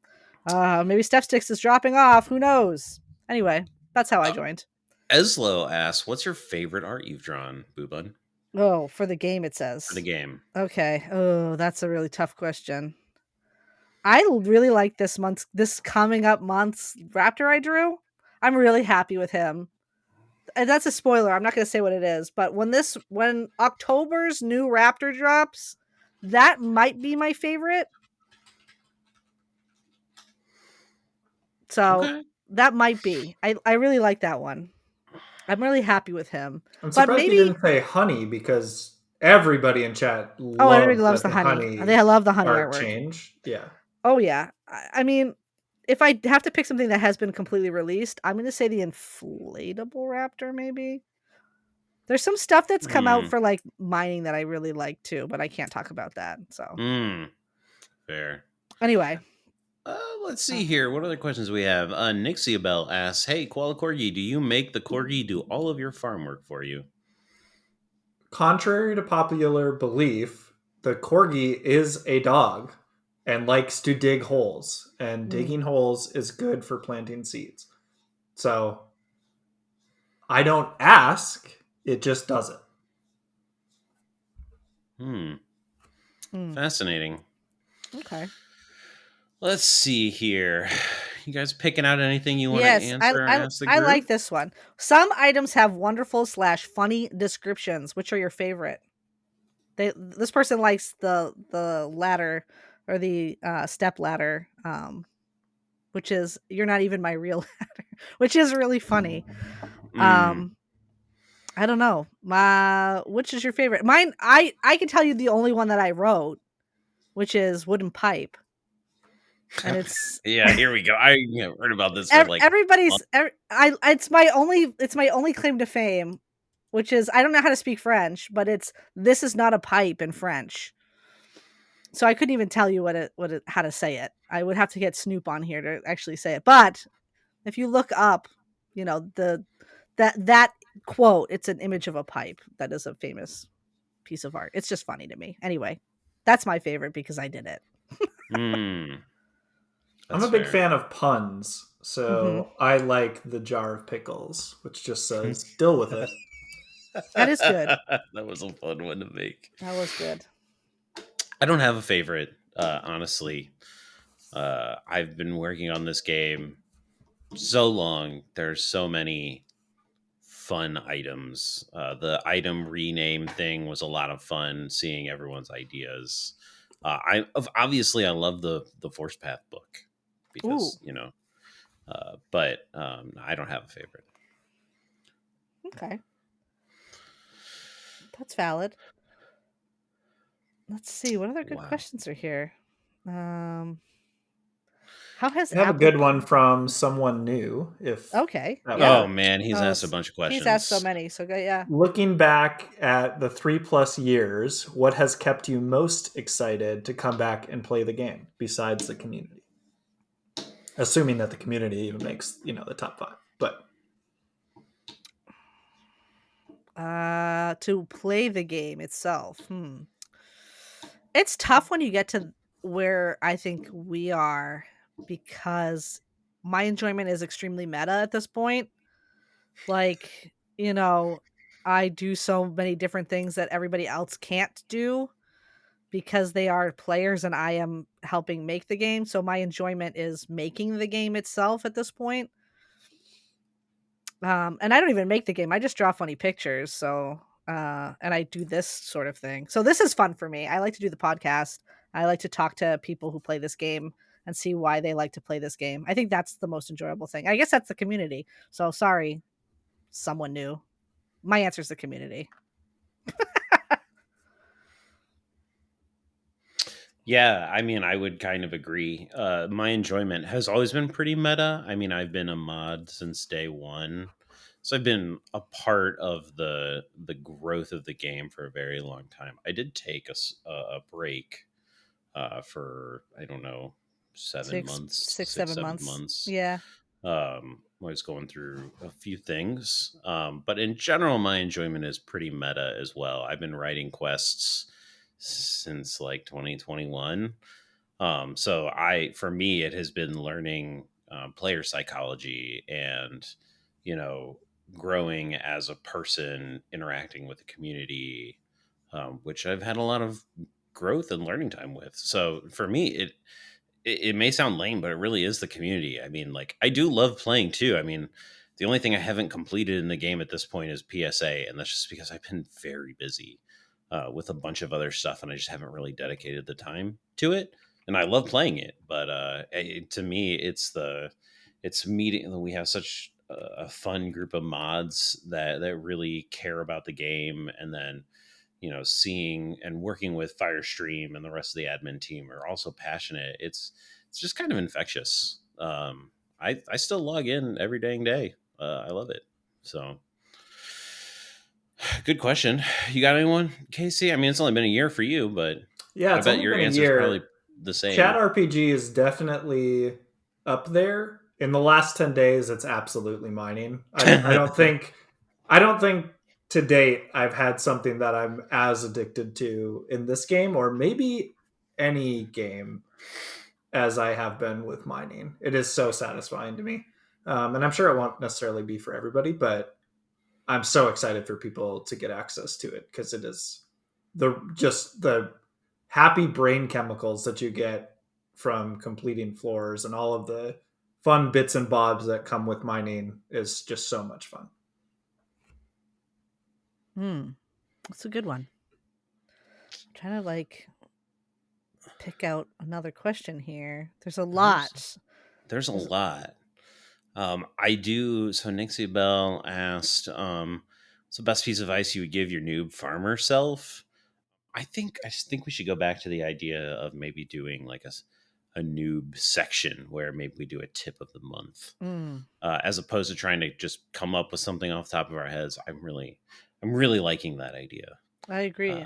[SPEAKER 2] maybe Steph Sticks is dropping off. Who knows? Anyway, that's how I joined.
[SPEAKER 1] Eslo asks, "What's your favorite art you've drawn, Boobun,
[SPEAKER 2] Oh, for the game, it
[SPEAKER 1] for the
[SPEAKER 2] says.
[SPEAKER 1] game?"
[SPEAKER 2] Okay. Oh, that's a really tough question. I really like this coming up month's Raptor I drew. I'm really happy with him. And that's a spoiler. I'm not going to say what it is, but when October's new Raptor drops, that might be my favorite. So
[SPEAKER 1] Okay.
[SPEAKER 2] that might be. I really like that one. I'm really happy with him.
[SPEAKER 3] I'm
[SPEAKER 2] But
[SPEAKER 3] surprised you
[SPEAKER 2] maybe
[SPEAKER 3] didn't say honey because everybody in chat
[SPEAKER 2] everybody
[SPEAKER 3] loves
[SPEAKER 2] loves
[SPEAKER 3] that
[SPEAKER 2] the
[SPEAKER 3] the
[SPEAKER 2] honey.
[SPEAKER 3] honey
[SPEAKER 2] They love the honey
[SPEAKER 3] art
[SPEAKER 2] artwork.
[SPEAKER 3] change. Yeah.
[SPEAKER 2] Oh yeah. I mean, if I have to pick something that has been completely released, I'm going to say the inflatable raptor maybe. There's some stuff that's come out for like mining that I really like too, but I can't talk about that. So
[SPEAKER 1] Fair.
[SPEAKER 2] anyway,
[SPEAKER 1] Let's see here. What other questions we have? Nixiabel asks, "Hey, KoalaCorgi, do you make the corgi do all of your farm work for you?"
[SPEAKER 3] Contrary to popular belief, the corgi is a dog and likes to dig holes, and digging holes is good for planting seeds. So I don't ask, it just does it.
[SPEAKER 1] Fascinating.
[SPEAKER 2] Okay.
[SPEAKER 1] Let's see here. You guys picking out anything you want to
[SPEAKER 2] Yes,
[SPEAKER 1] answer or ask the
[SPEAKER 2] I
[SPEAKER 1] group?
[SPEAKER 2] like this one. Some items have wonderful / funny descriptions. Which are your favorite? This person likes the ladder or the step ladder, which is "You're not even my real ladder," which is really funny. I don't know. Which is your favorite? Mine. I can tell you the only one that I wrote, which is wooden pipe, and it's
[SPEAKER 1] Yeah, here we go. I heard about this for like
[SPEAKER 2] everybody's. It's my only claim to fame, which is I don't know how to speak French, but it's "This is not a pipe" in French. So I couldn't even tell you how to say it. I would have to get Snoop on here to actually say it. But if you look up, that quote, it's an image of a pipe that is a famous piece of art. It's just funny to me. Anyway, that's my favorite because I did it.
[SPEAKER 3] I'm
[SPEAKER 1] That's
[SPEAKER 3] a big
[SPEAKER 1] fair.
[SPEAKER 3] fan of puns, so I like the jar of pickles, which just says "deal with it."
[SPEAKER 2] That is good.
[SPEAKER 1] That was a fun one to make.
[SPEAKER 2] That was good.
[SPEAKER 1] I don't have a favorite, honestly. I've been working on this game so long. There's so many fun items. The item rename thing was a lot of fun. Seeing everyone's ideas. Obviously I love the forcepath book
[SPEAKER 2] Ooh,
[SPEAKER 1] because but I don't have a favorite.
[SPEAKER 2] okay. That's valid. Let's see what other good
[SPEAKER 1] Wow.
[SPEAKER 2] questions are here. How has
[SPEAKER 3] I have a
[SPEAKER 2] Apple?
[SPEAKER 3] good one from someone new. If
[SPEAKER 2] Okay,
[SPEAKER 3] that
[SPEAKER 2] yeah.
[SPEAKER 1] Oh
[SPEAKER 3] works.
[SPEAKER 1] man, he's
[SPEAKER 2] Oh,
[SPEAKER 1] asked a bunch of
[SPEAKER 2] he's asked so
[SPEAKER 1] questions.
[SPEAKER 2] many. So go, yeah.
[SPEAKER 3] Looking back at the 3+ years, what has kept you most excited to come back and play the game besides the community? Assuming that the community even makes the top 5, but
[SPEAKER 2] To play the game itself. It's tough when you get to where I think we are, because my enjoyment is extremely meta at this point. Like, I do so many different things that everybody else can't do because they are players and I am helping make the game. So my enjoyment is making the game itself at this point. And I don't even make the game. I just draw funny pictures. So, and I do this sort of thing. So this is fun for me. I like to do the podcast. I like to talk to people who play this game and see why they like to play this game. I think that's the most enjoyable thing. I guess that's the community. So sorry, someone new. My answer is the community.
[SPEAKER 1] Yeah, I mean, I would kind of agree. My enjoyment has always been pretty meta. I mean, I've been a mod since day one, so I've been a part of the growth of the game for a very long time. I did take a break for I don't know 7 months,
[SPEAKER 2] Six,
[SPEAKER 1] six
[SPEAKER 2] seven
[SPEAKER 1] seven
[SPEAKER 2] months.
[SPEAKER 1] months.
[SPEAKER 2] Yeah.
[SPEAKER 1] I was going through a few things, but in general, my enjoyment is pretty meta as well. I've been writing quests since like 2021. So for me, it has been learning player psychology and, you know, growing as a person, interacting with the community, which I've had a lot of growth and learning time with. So for me, it may sound lame, but it really is the community. I mean, like I do love playing too. I mean, the only thing I haven't completed in the game at this point is PSA, and that's just because I've been very busy with a bunch of other stuff, and I just haven't really dedicated the time to it. And I love playing it, but to me, it's meeting. We have such a fun group of mods that really care about the game, and then seeing and working with Firestream and the rest of the admin team are also passionate. It's just kind of infectious. I still log in every dang day. I love it. So good question. You got anyone, Casey? I mean, it's only been a year for you, but
[SPEAKER 3] yeah,
[SPEAKER 1] I
[SPEAKER 3] it's
[SPEAKER 1] bet
[SPEAKER 3] only
[SPEAKER 1] your
[SPEAKER 3] been a
[SPEAKER 1] answer is probably
[SPEAKER 3] year.
[SPEAKER 1] the
[SPEAKER 3] Chat
[SPEAKER 1] same.
[SPEAKER 3] RPG is definitely up there. In the last 10 days, it's absolutely mining. I don't think to date I've had something that I'm as addicted to in this game, or maybe any game, as I have been with mining. It is so satisfying to me. And I'm sure it won't necessarily be for everybody, but I'm so excited for people to get access to it because it is the happy brain chemicals that you get from completing floors and all of the fun bits and bobs that come with mining is just so much fun.
[SPEAKER 2] That's a good one. I'm trying to pick out another question here. There's a
[SPEAKER 1] There's
[SPEAKER 2] lot.
[SPEAKER 1] there's a
[SPEAKER 2] There's
[SPEAKER 1] lot. I do. So Nixie Bell asked, "What's the best piece of advice you would give your noob farmer self?" I think we should go back to the idea of maybe doing like a noob section where maybe we do a tip of the month, as opposed to trying to just come up with something off the top of our heads. I'm really liking that idea.
[SPEAKER 2] I agree.
[SPEAKER 1] Uh,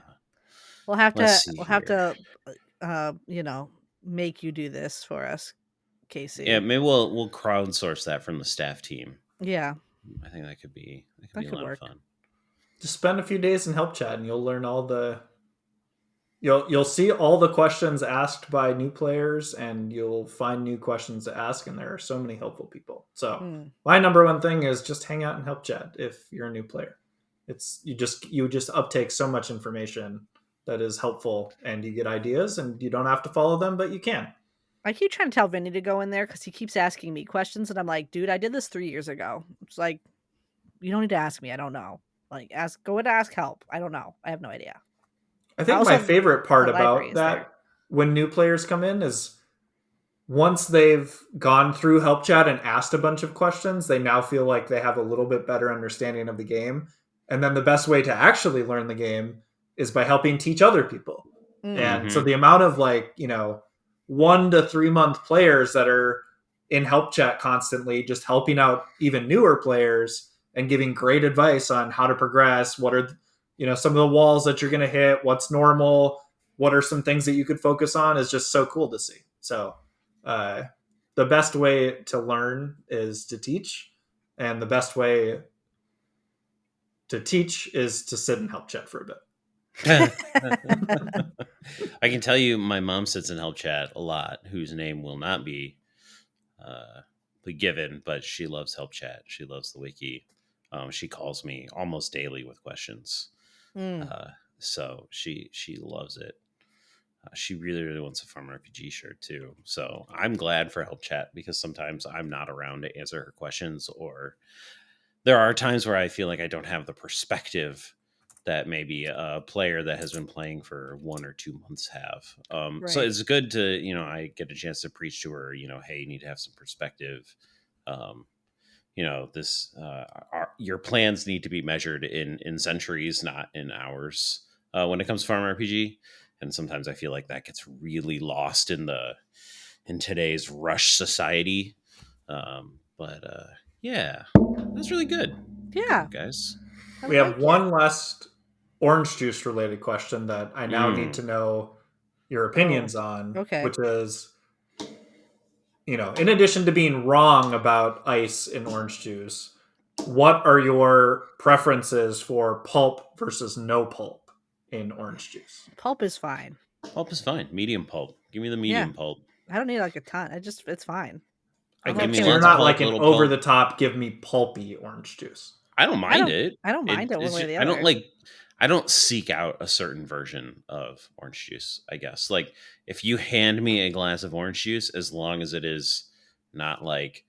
[SPEAKER 2] We'll have
[SPEAKER 1] let's
[SPEAKER 2] to
[SPEAKER 1] see
[SPEAKER 2] we'll have
[SPEAKER 1] here.
[SPEAKER 2] to uh, you know, make you do this for us,
[SPEAKER 1] Yeah,
[SPEAKER 2] Casey.
[SPEAKER 1] maybe we'll crowdsource that from the staff team.
[SPEAKER 2] Yeah,
[SPEAKER 1] I think that could be
[SPEAKER 2] that
[SPEAKER 1] a
[SPEAKER 2] could
[SPEAKER 1] lot of
[SPEAKER 2] work.
[SPEAKER 1] fun.
[SPEAKER 3] Just spend a few days in help chat and you'll learn all the you'll see all the questions asked by new players and you'll find new questions to ask, and there are so many helpful people. So
[SPEAKER 2] Hmm.
[SPEAKER 3] my number one thing is just hang out and help chat if you're a new player. It's you just uptake so much information that is helpful, and you get ideas, and you don't have to follow them, but you can.
[SPEAKER 2] I keep trying to tell Vinny to go in there because he keeps asking me questions, and I'm like, dude, I did this 3 years ago. It's like, you don't need to ask me. I don't know. Like, go and ask help. I don't know. I have no idea.
[SPEAKER 3] I
[SPEAKER 2] I
[SPEAKER 3] think
[SPEAKER 2] also
[SPEAKER 3] my
[SPEAKER 2] have
[SPEAKER 3] favorite
[SPEAKER 2] the
[SPEAKER 3] part
[SPEAKER 2] library
[SPEAKER 3] about
[SPEAKER 2] is there.
[SPEAKER 3] that when new players come in is once they've gone through help chat and asked a bunch of questions, they now feel like they have a little bit better understanding of the game. And then the best way to actually learn the game is by helping teach other people.
[SPEAKER 2] Mm.
[SPEAKER 3] And so
[SPEAKER 1] Hmm.
[SPEAKER 3] the amount of 1 to 3 month players that are in help chat constantly, just helping out even newer players and giving great advice on how to progress. What are, some of the walls that you're going to hit? What's normal? What are some things that you could focus on? Is just so cool to see. So, the best way to learn is to teach, and the best way to teach is to sit and help chat for a bit.
[SPEAKER 1] I can tell you my mom sits in help chat a lot, whose name will not be given, but she loves help chat. She loves the wiki. She calls me almost daily with questions. So she loves it. She really, really wants a FarmRPG shirt too. So I'm glad for help chat, because sometimes I'm not around to answer her questions, or there are times where I feel like I don't have the perspective that maybe a player that has been playing for 1 or 2 months have.
[SPEAKER 2] Right.
[SPEAKER 1] So it's good to, I get a chance to preach to her, hey, you need to have some perspective. Your plans need to be measured in centuries, not in hours, when it comes to FarmRPG. And sometimes I feel like that gets really lost in today's rush society. Yeah, that's really good.
[SPEAKER 2] Yeah,
[SPEAKER 1] good, guys.
[SPEAKER 3] We have one last orange juice related question that I now need to know your opinions on.
[SPEAKER 2] Okay.
[SPEAKER 3] Which is, in addition to being wrong about ice in orange juice, what are your preferences for pulp versus no pulp in orange juice?
[SPEAKER 2] Pulp is fine.
[SPEAKER 1] Pulp is fine. Medium pulp. Give me the medium pulp.
[SPEAKER 2] I don't need like a ton. It's fine.
[SPEAKER 3] Okay, so you're not like an over the top, give me pulpy orange juice.
[SPEAKER 1] I don't mind it.
[SPEAKER 2] I don't mind it one way or the other.
[SPEAKER 1] I don't seek out a certain version of orange juice, I guess. Like, if you hand me a glass of orange juice, as long as it is not like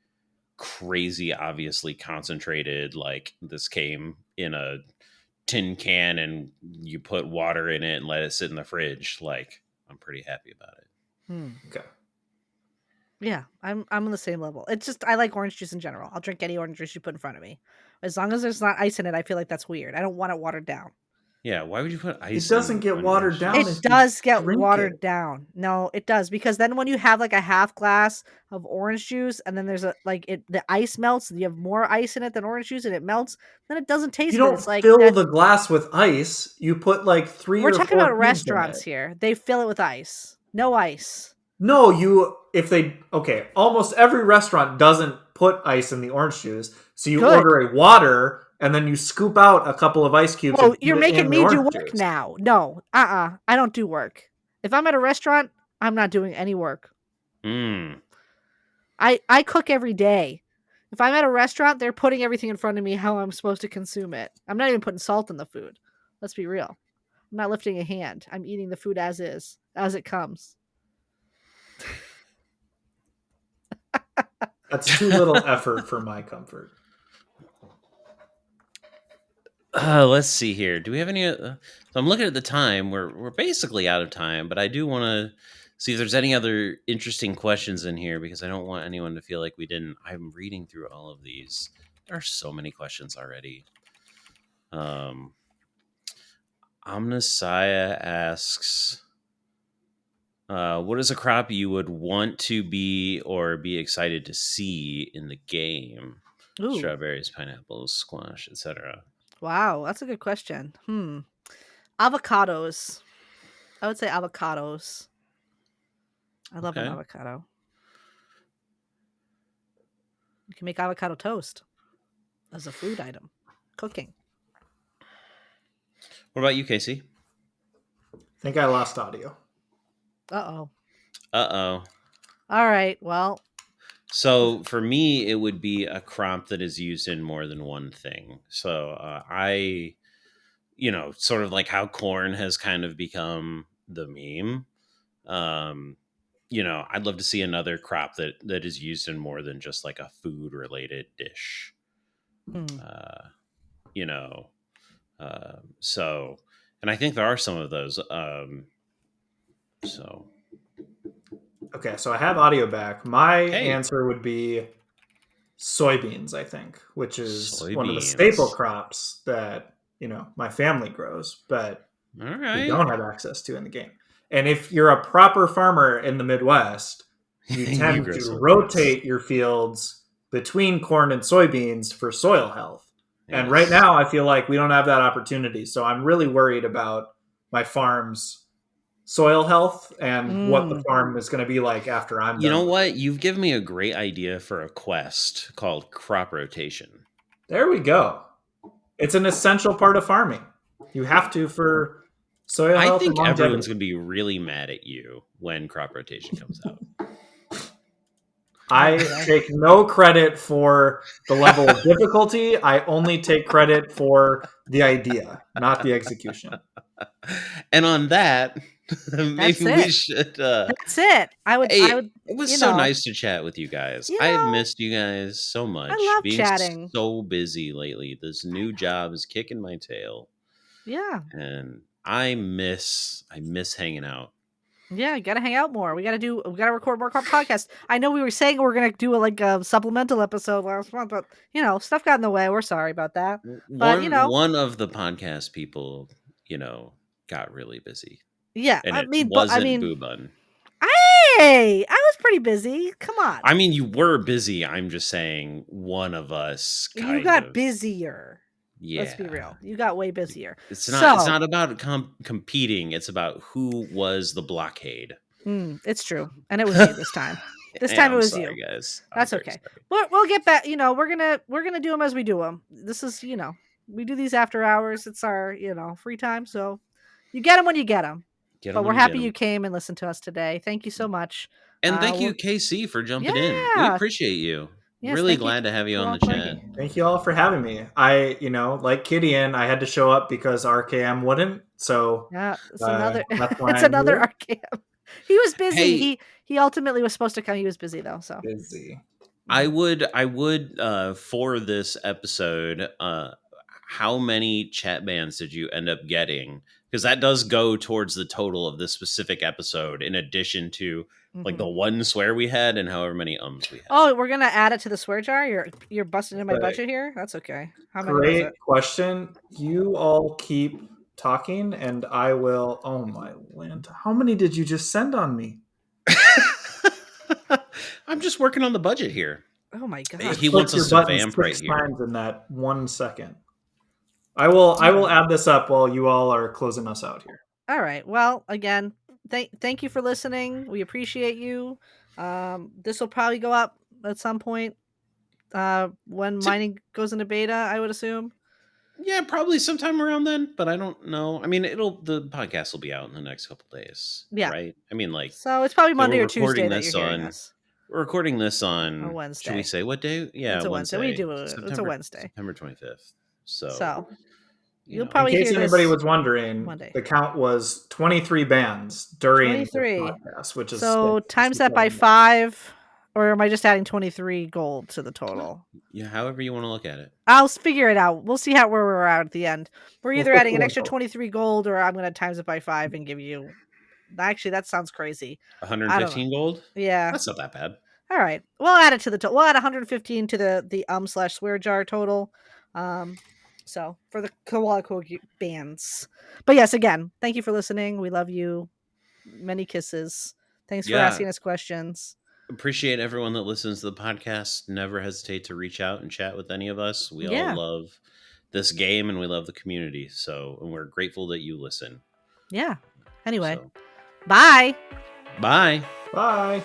[SPEAKER 1] crazy obviously concentrated, like this came in a tin can and you put water in it and let it sit in the fridge, like, I'm pretty happy about it.
[SPEAKER 3] Okay.
[SPEAKER 2] Yeah, I'm on the same level. It's just, I like orange juice in general. I'll drink any orange juice you put in front of me. As long as there's not ice in it, I feel like that's weird. I don't want it watered down.
[SPEAKER 1] Yeah, why would you put ice?
[SPEAKER 3] It doesn't get watered down.
[SPEAKER 2] It does get watered down. No, it does, because then when you have like a half glass of orange juice and then there's the ice melts, you have more ice in it than orange juice and it melts, then it doesn't taste
[SPEAKER 3] good. You
[SPEAKER 2] good.
[SPEAKER 3] don't fill the glass with ice. You put like 3 or 4
[SPEAKER 2] We're talking about
[SPEAKER 3] restaurants
[SPEAKER 2] restaurants here. They fill it with ice. No ice.
[SPEAKER 3] No, almost every restaurant doesn't put ice in the orange juice. So you order a water and then you scoop out a couple of ice cubes.
[SPEAKER 2] Oh, you're making me do work now. No, I don't do work. If I'm at a restaurant, I'm not doing any work. I cook every day. If I'm at a restaurant, they're putting everything in front of me how I'm supposed to consume it. I'm not even putting salt in the food. Let's be real. I'm not lifting a hand. I'm eating the food as is, as it comes.
[SPEAKER 3] That's too little effort for my comfort.
[SPEAKER 1] Let's see here. Do we have any? So I'm looking at the time. We're basically out of time, but I do want to see if there's any other interesting questions in here, because I don't want anyone to feel like we didn't. I'm reading through all of these. There are so many questions already. Omnisaya asks, what is a crop you would want to be or be excited to see in the game? Ooh. Strawberries, pineapples, squash, etc.
[SPEAKER 2] Wow, that's a good question. Avocados. I would say avocados. I love an avocado. You can make avocado toast as a food item. Cooking.
[SPEAKER 1] What about you, Casey?
[SPEAKER 3] I think I lost audio.
[SPEAKER 2] Uh-oh.
[SPEAKER 1] All
[SPEAKER 2] right, well.
[SPEAKER 1] So for me, it would be a crop that is used in more than one thing. So sort of like how corn has kind of become the meme. I'd love to see another crop that is used in more than just like a food related dish. And I think there are some of those.
[SPEAKER 3] Okay, so I have audio back. My answer would be soybeans, I think, which is one of the staple crops that, my family grows, but we don't have access to in the game. And if you're a proper farmer in the Midwest, you tend
[SPEAKER 1] grow
[SPEAKER 3] to
[SPEAKER 1] soybeans.
[SPEAKER 3] rotate your fields between corn and soybeans for soil health. And right
[SPEAKER 1] Yes.
[SPEAKER 3] now, I feel like we don't have that opportunity. So I'm really worried about my farm's soil health and what the farm is going to be like after I'm
[SPEAKER 1] You
[SPEAKER 3] done.
[SPEAKER 1] know what? You've given me a great idea for a quest called crop rotation.
[SPEAKER 3] There we go. It's an essential part of farming. You have to for soil
[SPEAKER 1] I
[SPEAKER 3] health and
[SPEAKER 1] think everyone's
[SPEAKER 3] longevity.
[SPEAKER 1] going to be really mad at you when crop rotation comes out.
[SPEAKER 3] I take no credit for the level of difficulty. I only take credit for the idea, not the execution.
[SPEAKER 1] And on that, maybe we should.
[SPEAKER 2] That's it. I would.
[SPEAKER 1] It was so nice to chat with you guys.
[SPEAKER 2] You
[SPEAKER 1] I have
[SPEAKER 2] know,
[SPEAKER 1] missed you guys so much.
[SPEAKER 2] I love
[SPEAKER 1] Being
[SPEAKER 2] chatting.
[SPEAKER 1] so busy lately. This new job is kicking my tail.
[SPEAKER 2] Yeah.
[SPEAKER 1] And I miss hanging out.
[SPEAKER 2] Yeah, you gotta hang out more. We gotta record more podcasts. I know we were saying we're gonna do a supplemental episode last month, but stuff got in the way. We're sorry about that. But
[SPEAKER 1] One of the podcast people, got really busy.
[SPEAKER 2] Yeah,
[SPEAKER 1] And
[SPEAKER 2] I
[SPEAKER 1] it
[SPEAKER 2] mean,
[SPEAKER 1] wasn't boobun.
[SPEAKER 2] Hey, I was pretty busy. Come on.
[SPEAKER 1] I mean, you were busy. I'm just saying one of us
[SPEAKER 2] You got busier.
[SPEAKER 1] Yeah.
[SPEAKER 2] Let's be real. You got way busier.
[SPEAKER 1] It's not about competing. It's about who was the blockade.
[SPEAKER 2] It's true. And it was you this time. This time it was
[SPEAKER 1] sorry,
[SPEAKER 2] you.
[SPEAKER 1] Guys.
[SPEAKER 2] That's okay. We'll get back. We're gonna do them as we do them. This is we do these after hours. It's our free time. So you get them when you get them. But we're happy you came and listened to us today. Thank you so much.
[SPEAKER 1] And thank you, KC, for jumping in. We appreciate you.
[SPEAKER 2] Yes,
[SPEAKER 1] really glad to have you on the chat.
[SPEAKER 3] Thank you all for having me. I, like Kidian, I had to show up because RKM wouldn't. So
[SPEAKER 2] yeah, it's another
[SPEAKER 3] here.
[SPEAKER 2] RKM. He was busy. Hey, he ultimately was supposed to come. He was busy though. So
[SPEAKER 3] busy.
[SPEAKER 1] I would for this episode, how many chat bans did you end up getting? Because that does go towards the total of this specific episode, in addition to like the one swear we had and however many ums we had.
[SPEAKER 2] Oh, we're gonna add it to the swear jar. You're busting in my budget here. That's okay. How many
[SPEAKER 3] Great question. You all keep talking, and I will. Oh my land! How many did you just send on me?
[SPEAKER 1] I'm just working on the budget here.
[SPEAKER 2] Oh my god!
[SPEAKER 1] He wants us to vamp right here.
[SPEAKER 3] Times in that 1 second. I will add this up while you all are closing us out here.
[SPEAKER 2] All right. Well, again, thank you for listening. We appreciate you. This will probably go up at some point when mining goes into beta, I would assume.
[SPEAKER 1] Yeah, probably sometime around then, but I don't know. I mean, the podcast will be out in the next couple days.
[SPEAKER 2] Yeah.
[SPEAKER 1] Right? I mean,
[SPEAKER 2] so it's probably Monday or Tuesday that you're hearing us.
[SPEAKER 1] We're recording this on
[SPEAKER 2] a Wednesday.
[SPEAKER 1] Should we say what day? Yeah,
[SPEAKER 2] it's a Wednesday. We do it's a Wednesday.
[SPEAKER 1] September 25th. So
[SPEAKER 2] you'll probably
[SPEAKER 3] in case
[SPEAKER 2] hear
[SPEAKER 3] anybody was wondering,
[SPEAKER 2] Monday.
[SPEAKER 3] The count was 23 bans during the podcast, which is
[SPEAKER 2] times that by 5, or am I just adding 23 gold to the total?
[SPEAKER 1] Yeah, however you want to look at it.
[SPEAKER 2] I'll figure it out. We'll see where we're at the end. We're either adding an extra 23 gold, or I'm going to times it by 5 and give you. Actually, that sounds crazy.
[SPEAKER 1] 115 gold?
[SPEAKER 2] Yeah,
[SPEAKER 1] that's not that bad.
[SPEAKER 2] All right, we'll add it to the total. We'll add 115 to the /swear jar total. So for the KoalaCorgi bands. But yes, again, thank you for listening. We love you. Many kisses. Thanks for asking us questions.
[SPEAKER 1] Appreciate everyone that listens to the podcast. Never hesitate to reach out and chat with any of us. We all love this game and we love the community. And we're grateful that you listen.
[SPEAKER 2] Yeah. Anyway, bye.
[SPEAKER 1] Bye.
[SPEAKER 3] Bye.